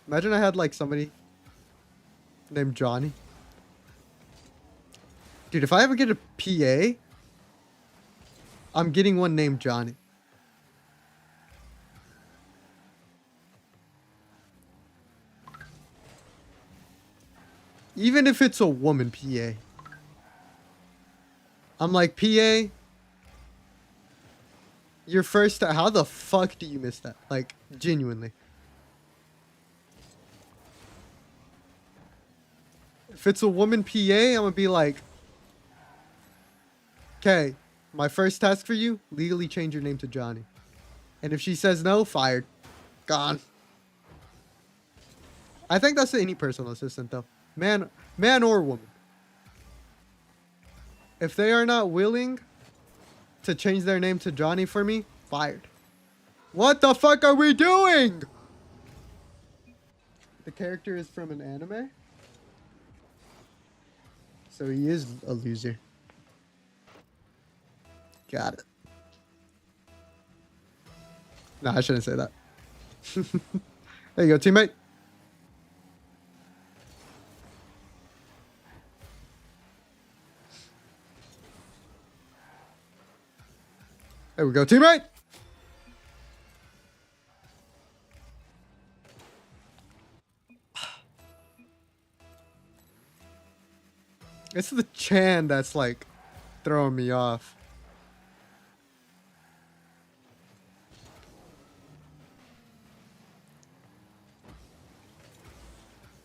Imagine I had like somebody named Johnny. Dude, if I ever get a PA, I'm getting one named Johnny. Even if it's a woman PA. I'm like, PA, your first, how the fuck do you miss that? Like, genuinely. If it's a woman PA, I'm gonna be like, okay, my first task for you, legally change your name to Johnny. And if she says no, fired. Gone. I think that's any personal assistant though. Man or woman. If they are not willing to change their name to Johnny for me, fired. What the fuck are we doing? The character is from an anime. So he is a loser. Got it. Nah, I shouldn't say that. There you go, teammate. There we go, teammate. It's the Chan that's like throwing me off.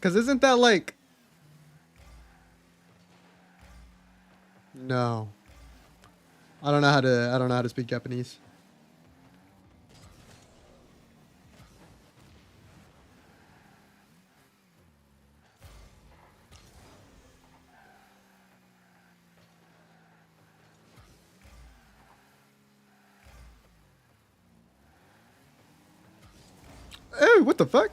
Cause isn't that like... No. I don't know how to speak Japanese. Hey, what the fuck?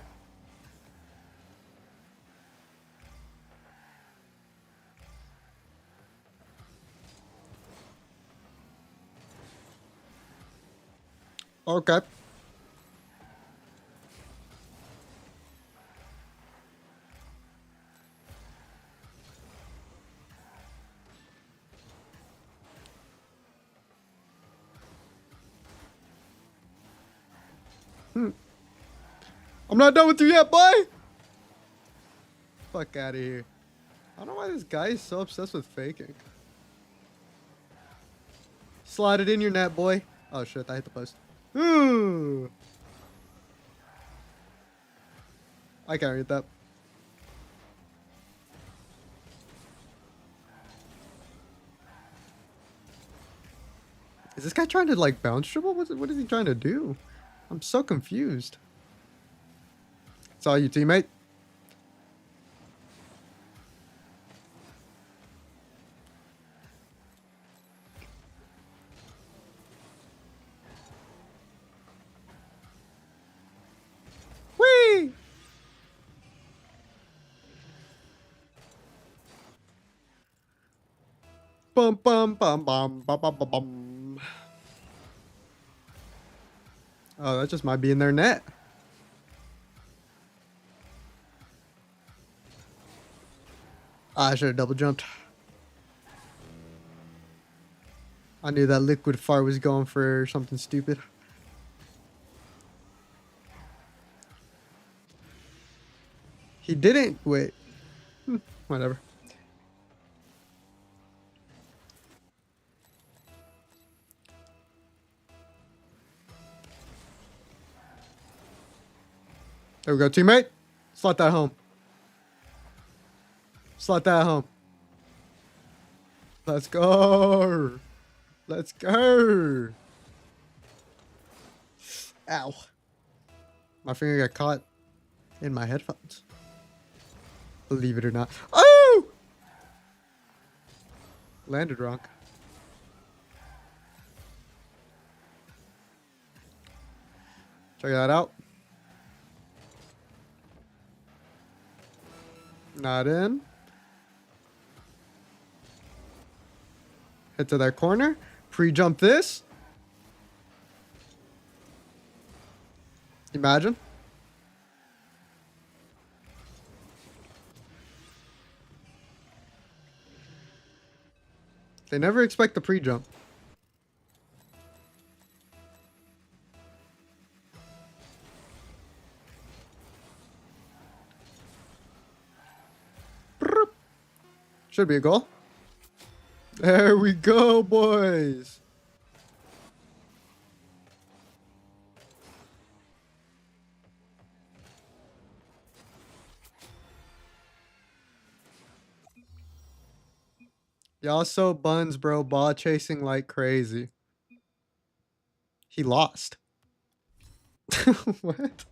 Okay. I'm not done with you yet, boy. Fuck out of here. I don't know why this guy is so obsessed with faking. Slide it in your net, boy. Oh shit, I hit the post. Ooh. I can't read that. Is this guy trying to like bounce dribble? What is he trying to do? I'm so confused. It's all you, teammate. Whee! Bum bum bum bum bum bum bum bum. Oh, that just might be in their net. I should have double jumped. I knew that liquid fart was going for something stupid. He didn't. Wait. Whatever. There we go, teammate. Slot that home. Slot that home. Let's go. Let's go. Ow. My finger got caught in my headphones. Believe it or not. Oh! Landed wrong. Check that out. Not in. Hit to that corner. Pre-jump this. Imagine. They never expect the pre-jump. Should be a goal. There we go, boys. Y'all so buns, bro. Ball chasing like crazy. He lost. What?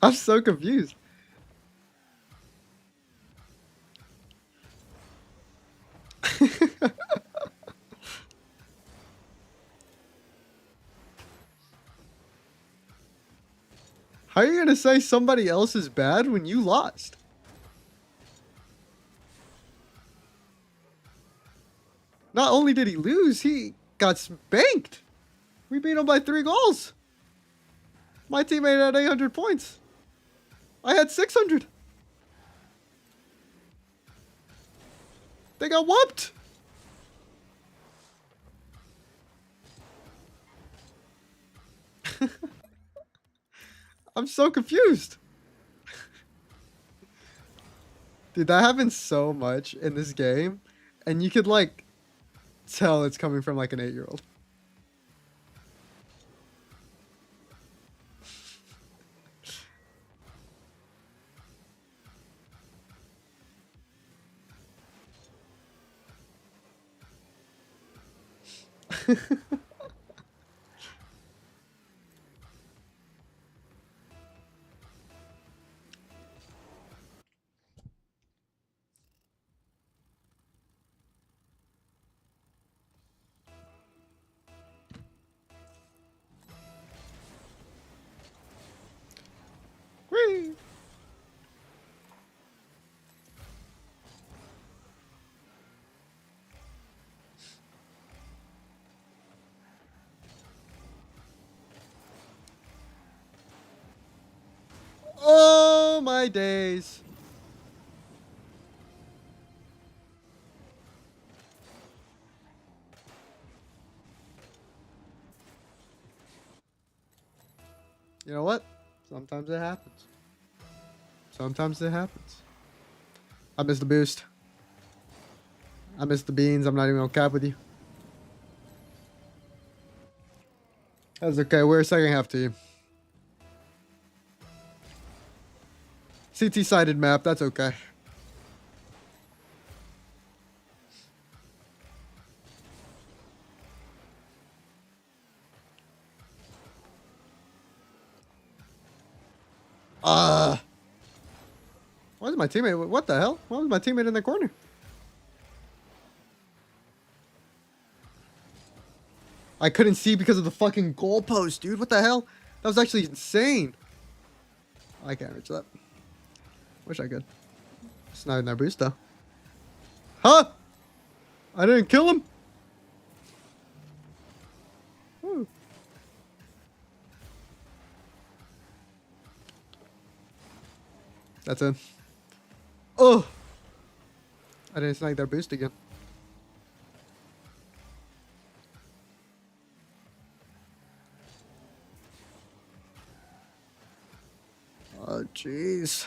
I'm so confused. How are you gonna say somebody else is bad when you lost? Not only did he lose, he got spanked. We beat him by 3 goals. My teammate had 800 points. I had 600. They got whooped. I'm so confused. Dude, that happens so much in this game. And you could, like, tell it's coming from, like, an 8-year-old. Whee! Oh my days. You know what? Sometimes it happens. Sometimes it happens. I missed the boost. I missed the beans. I'm not even gonna cap with you. That's okay. We're a second half team. CT sided map. That's okay. Why is my teammate? What the hell? Why was my teammate in the corner? I couldn't see because of the fucking goalpost, dude. What the hell? That was actually insane. I can't reach that. Wish I could. It's not in their boost though. Huh? I didn't kill him? Woo. That's it. Oh! I didn't snag their boost again. Oh, jeez.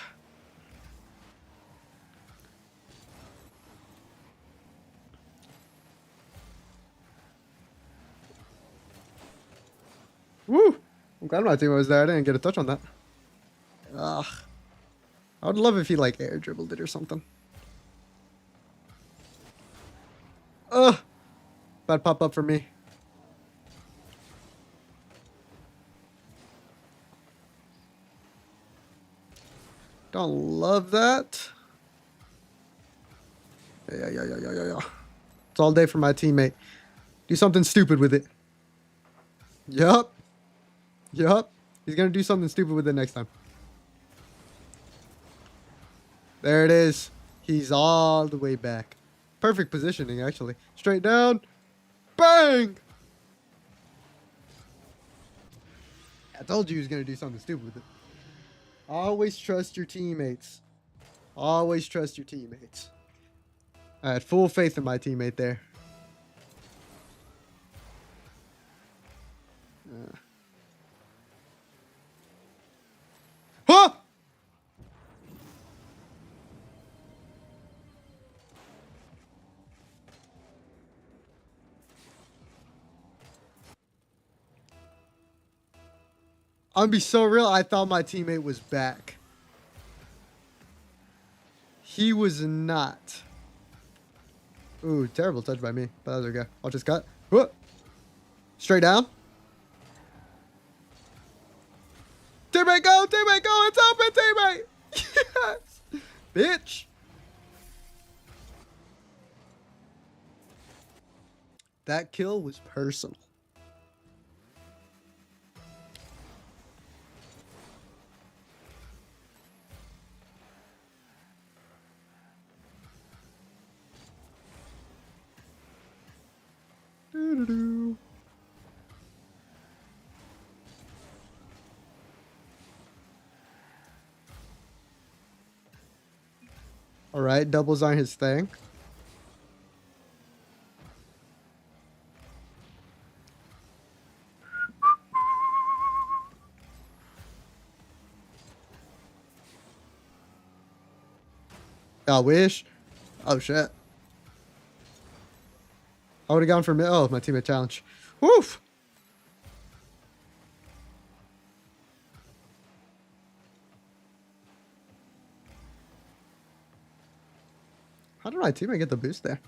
Woo! I'm glad my team was there. I didn't get a touch on that. Ugh. I would love if he, like, air dribbled it or something. Ugh! Bad pop-up for me. Don't love that. Yeah. It's all day for my teammate. Do something stupid with it. Yup. He's gonna do something stupid with it next time. There it is. He's all the way back. Perfect positioning, actually. Straight down. Bang! I told you he was gonna do something stupid with it. Always trust your teammates. Always trust your teammates. I had full faith in my teammate there. Huh! I'm gonna be so real, I thought my teammate was back. He was not. Ooh, terrible touch by me. But that was okay. I'll just cut. Whoop. Straight down. Teammate, go! Teammate, go! It's open, teammate! Yes! Bitch! That kill was personal. Doo-doo-doo. All right, doubles aren't his thing. I wish. Oh shit. I would have gone for mid. Oh, my teammate challenge. Woof. How did my teammate get the boost there?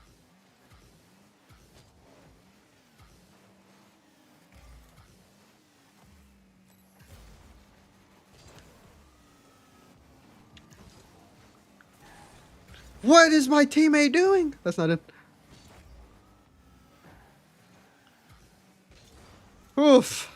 What is my teammate doing? That's not it. Oof.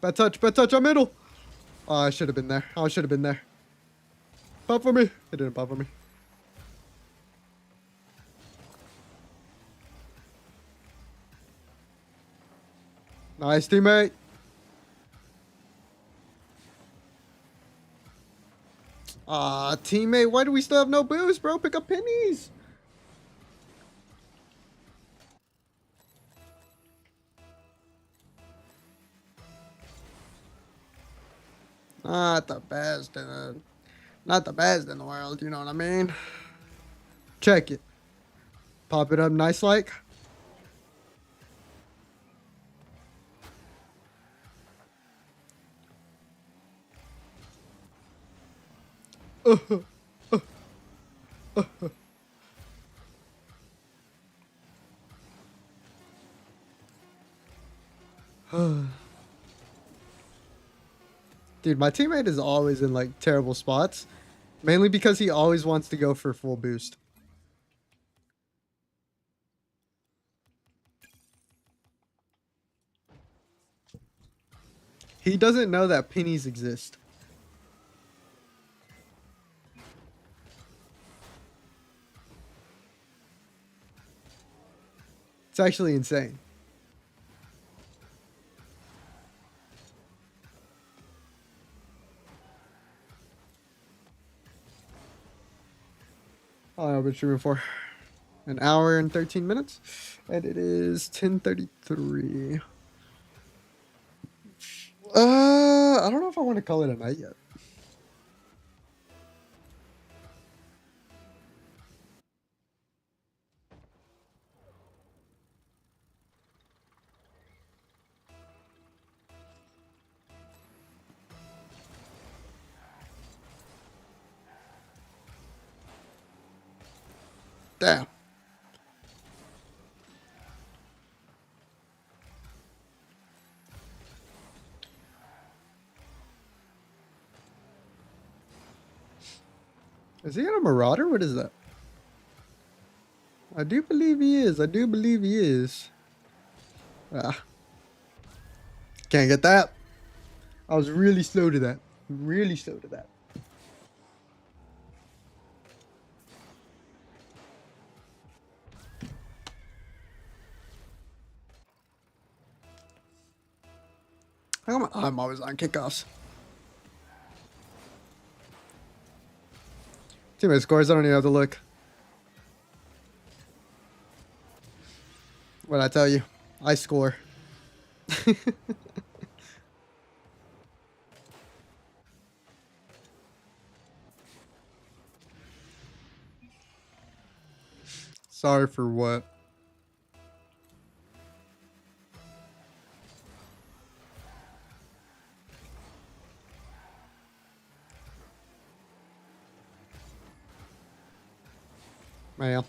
Bad touch, I'm middle. Oh, I should have been there. Oh, I should have been there. Pop for me. It didn't pop for me. Nice, teammate. Ah, teammate, why do we still have no boost, bro? Pick up pennies. Not the best in the, not the best in the world. You know what I mean? Check it. Pop it up nice like. Dude, my teammate is always in like terrible spots. Mainly because he always wants to go for full boost. He doesn't know that pennies exist. It's actually insane. How long have I been streaming for? An hour and 13 minutes. And it is 10:33. I don't know if I want to call it a night yet. Damn. Is he in a Marauder? What is that? I do believe he is. I do believe he is. Ah. Can't get that. I was really slow to that. Really slow to that. I'm always on kickoffs. Teammate scores. I don't even have to look. What'd I tell you? I score. Sorry for what? Man.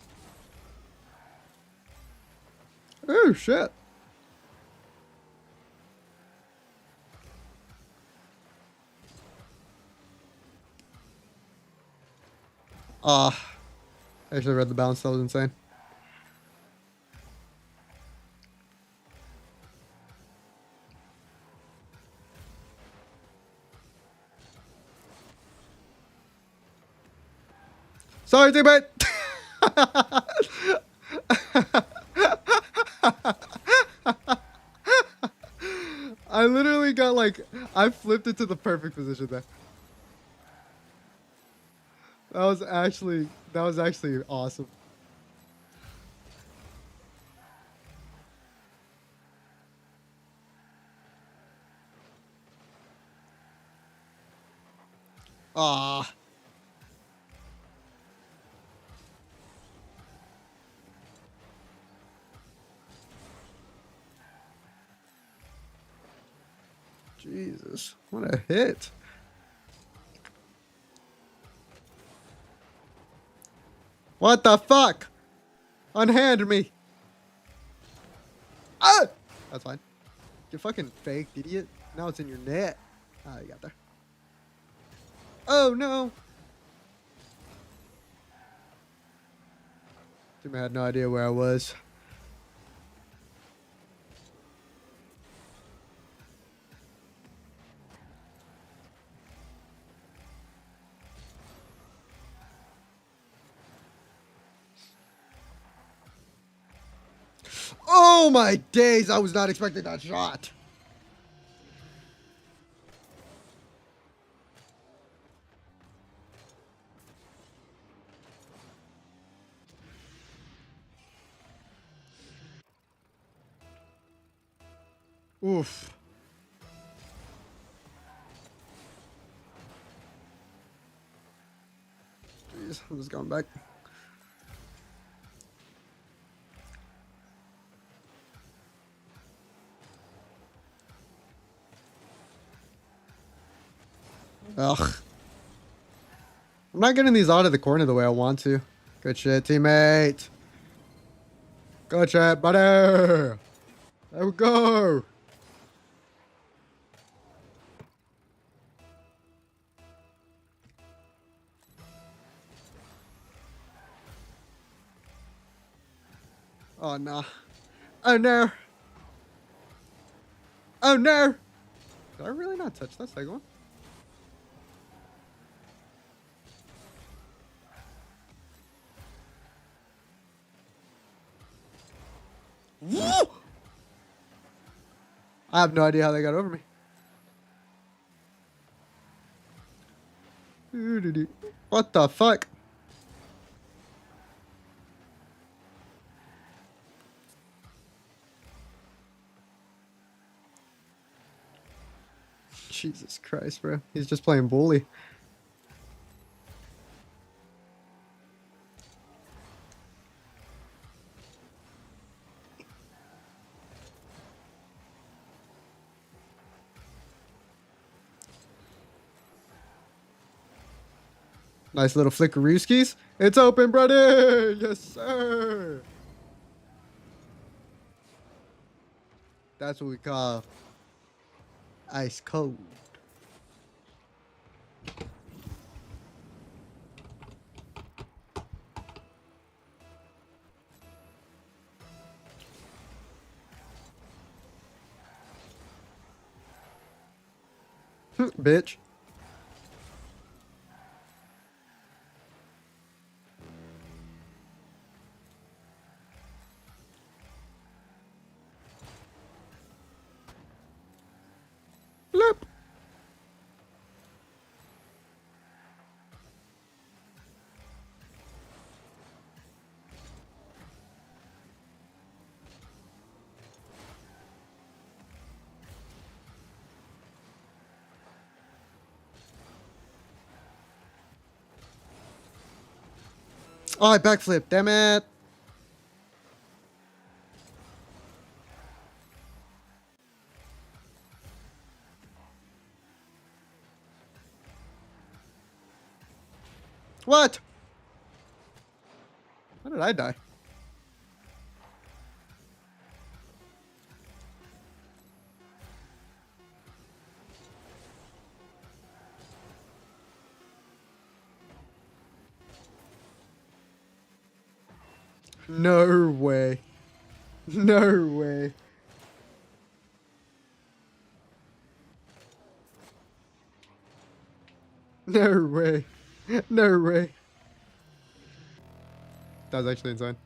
Oh, shit. Ah. I should have read the balance. That was insane. Sorry, teammate. I literally got like, I flipped it to the perfect position there. That was actually awesome. Ah. Jesus, what a hit. What the fuck? Unhand me. Ah! That's fine. You fucking fake idiot. Now it's in your net. Ah, you got there. Oh no. I had no idea where I was. Oh my days, I was not expecting that shot. Oof. Anyways, I'm just going back. Ugh. I'm not getting these out of the corner the way I want to. Good shit, teammate. Good shit, buddy. There we go. Oh, no. Oh, no. Oh, no. Did I really not touch that second one? Woo! I have no idea how they got over me. What the fuck? Jesus Christ, bro. He's just playing bully. Nice little flickerooskies. It's open, brother. Yes, sir. That's what we call ice cold. Bitch. Bloop. Oh, I backflip. Damn it. What? How did I die? No way. No way. No way. No way. That was actually insane.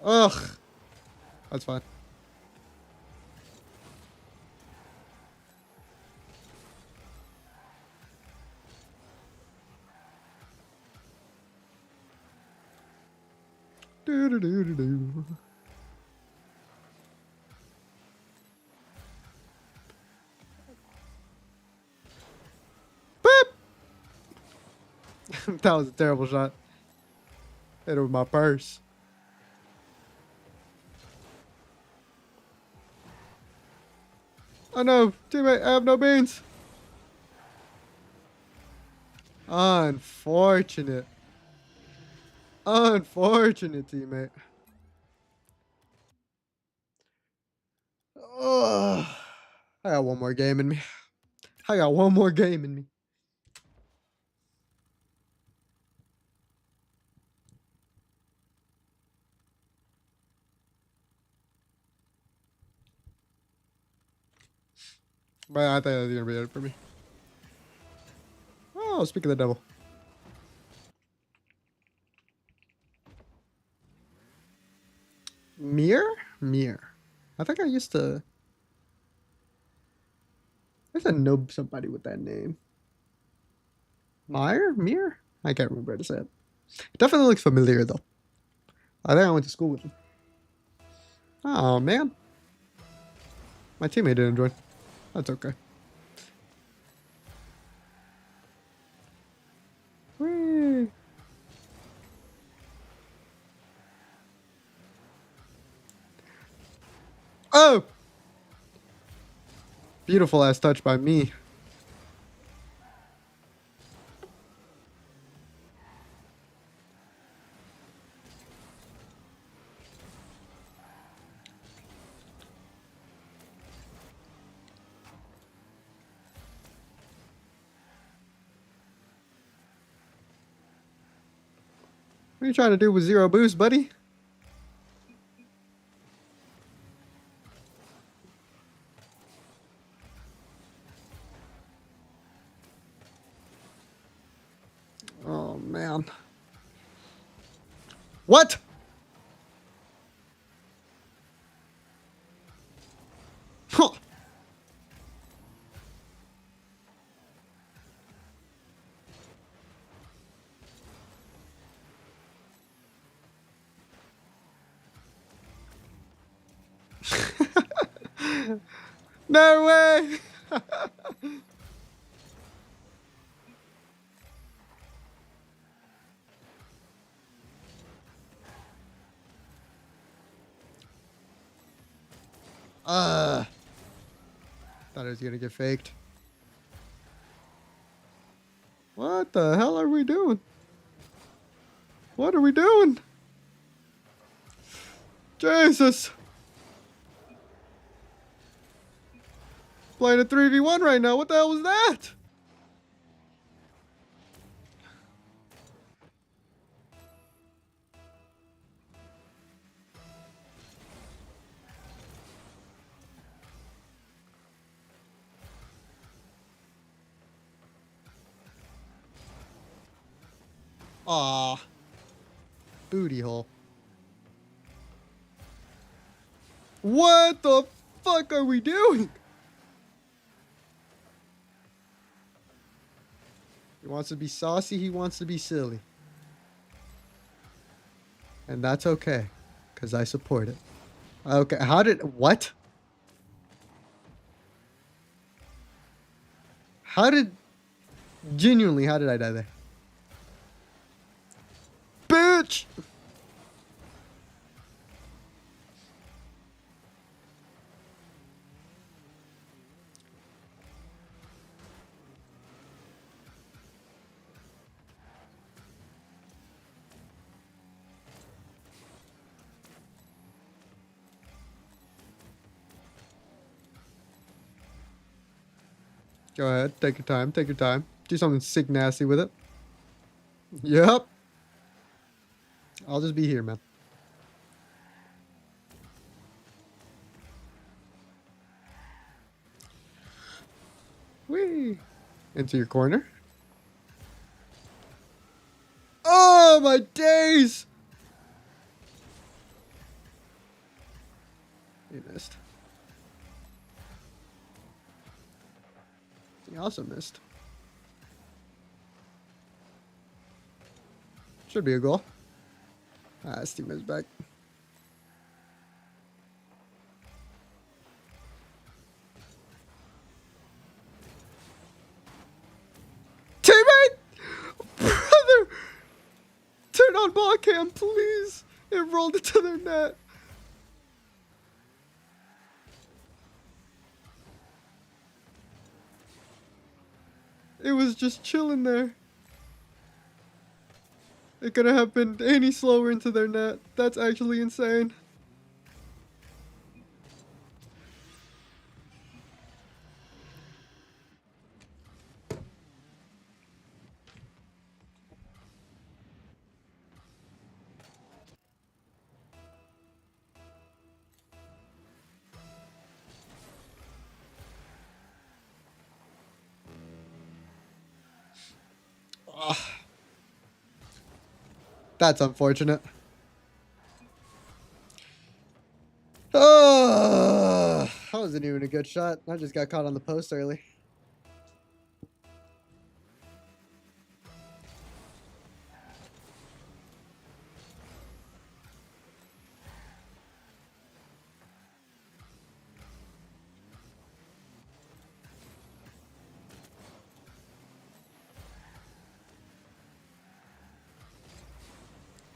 Ugh. That's fine. Do do do do do. Boop. That was a terrible shot. Hit it with my purse. Oh no, teammate, I have no beans. Unfortunate. Unfortunate, teammate. Oh, I got one more game in me. I got one more game in me. But I think that's gonna be it for me. Oh, speak of the devil. I think I used to. I used to know somebody with that name. Mir? I can't remember how to say it. It definitely looks familiar though. I think I went to school with him. Oh man, my teammate didn't join. That's okay. Whee. Oh! Beautiful ass touch by me. What are you trying to do with zero boost, buddy? Oh man. What? Huh. No way! Thought it was gonna get faked. What the hell are we doing? What are we doing? Jesus! Playing a 3v1 right now. What the hell was that? Aw. Booty hole. What the fuck are we doing? He wants to be saucy, he wants to be silly. And that's okay, because I support it. Okay, what? Genuinely, how did I die there? Bitch! Go ahead, take your time, take your time. Do something sick nasty with it. Yep. I'll just be here, man. Whee! Into your corner. Oh, my days! He missed. He also missed. Should be a goal. Ah, his teammate's back. Teammate! Brother! Turn on ball cam, please! It rolled into their net. It was just chilling there. It couldn't have been any slower into their net. That's actually insane. Ugh. That's unfortunate. Oh. wasn't even a good shot. I just got caught on the post early.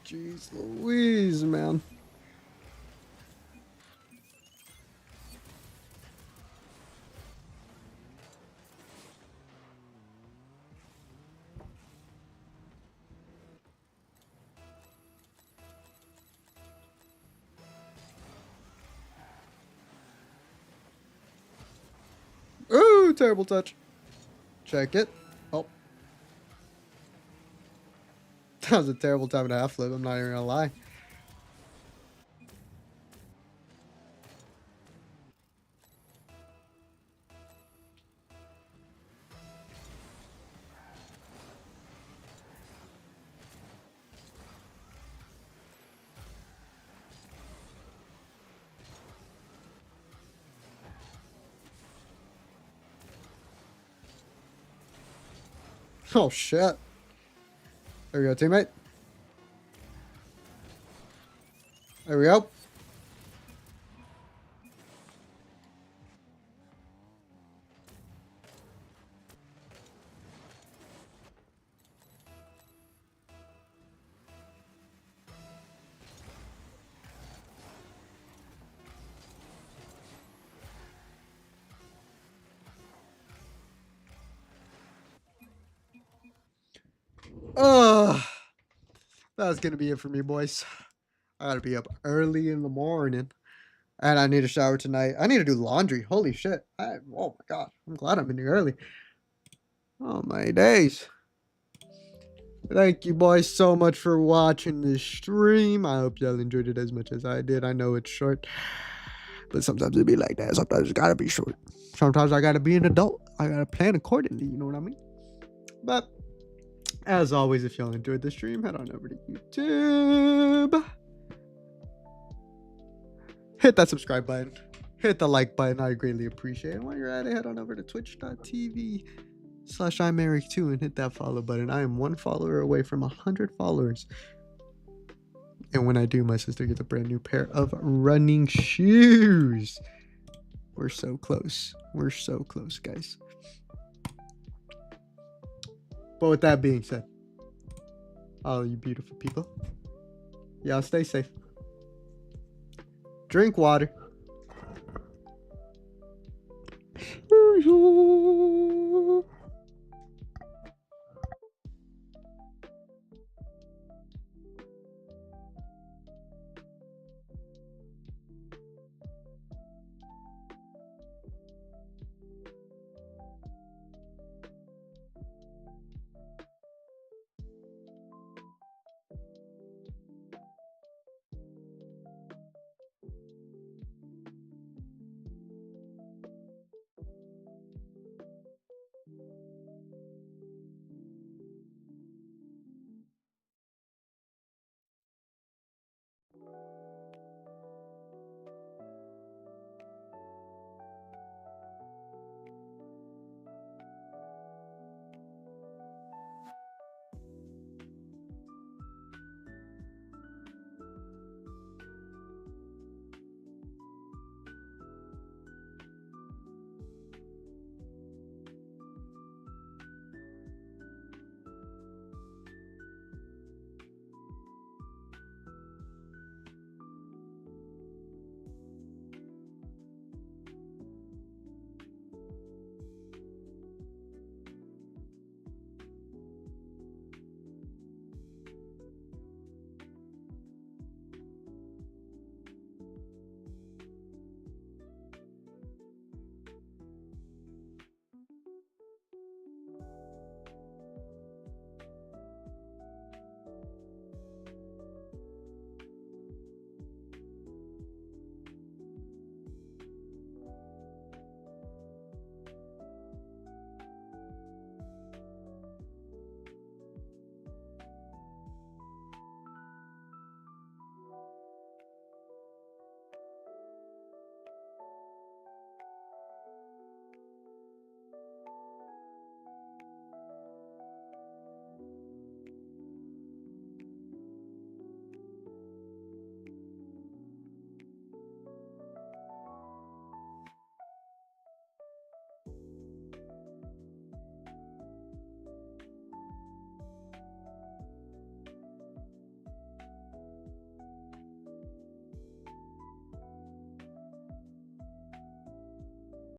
Jeez Louise, man. Ooh, terrible touch. Check it. Oh. That was a terrible time and a half flip. I'm not even gonna lie. Oh, shit. There we go, teammate. There we go. That's gonna be it for me, boys. I gotta be up early in the morning. And I need a shower tonight. I need to do laundry. Holy shit. Oh my god. I'm glad I'm in here early. Oh my days. Thank you boys so much for watching this stream. I hope y'all enjoyed it as much as I did. I know it's short, but sometimes it be like that. Sometimes it gotta be short. Sometimes I gotta be an adult. I gotta plan accordingly, you know what I mean? But as always, if y'all enjoyed the stream, head on over to YouTube. Hit that subscribe button. Hit the like button. I greatly appreciate it. While you're at it, head on over to twitch.tv/ImEric2 and hit that follow button. I am 1 follower away from 100 followers. And when I do, my sister gets a brand new pair of running shoes. We're so close. We're so close, guys. But with that being said, all you beautiful people, y'all stay safe. Drink water.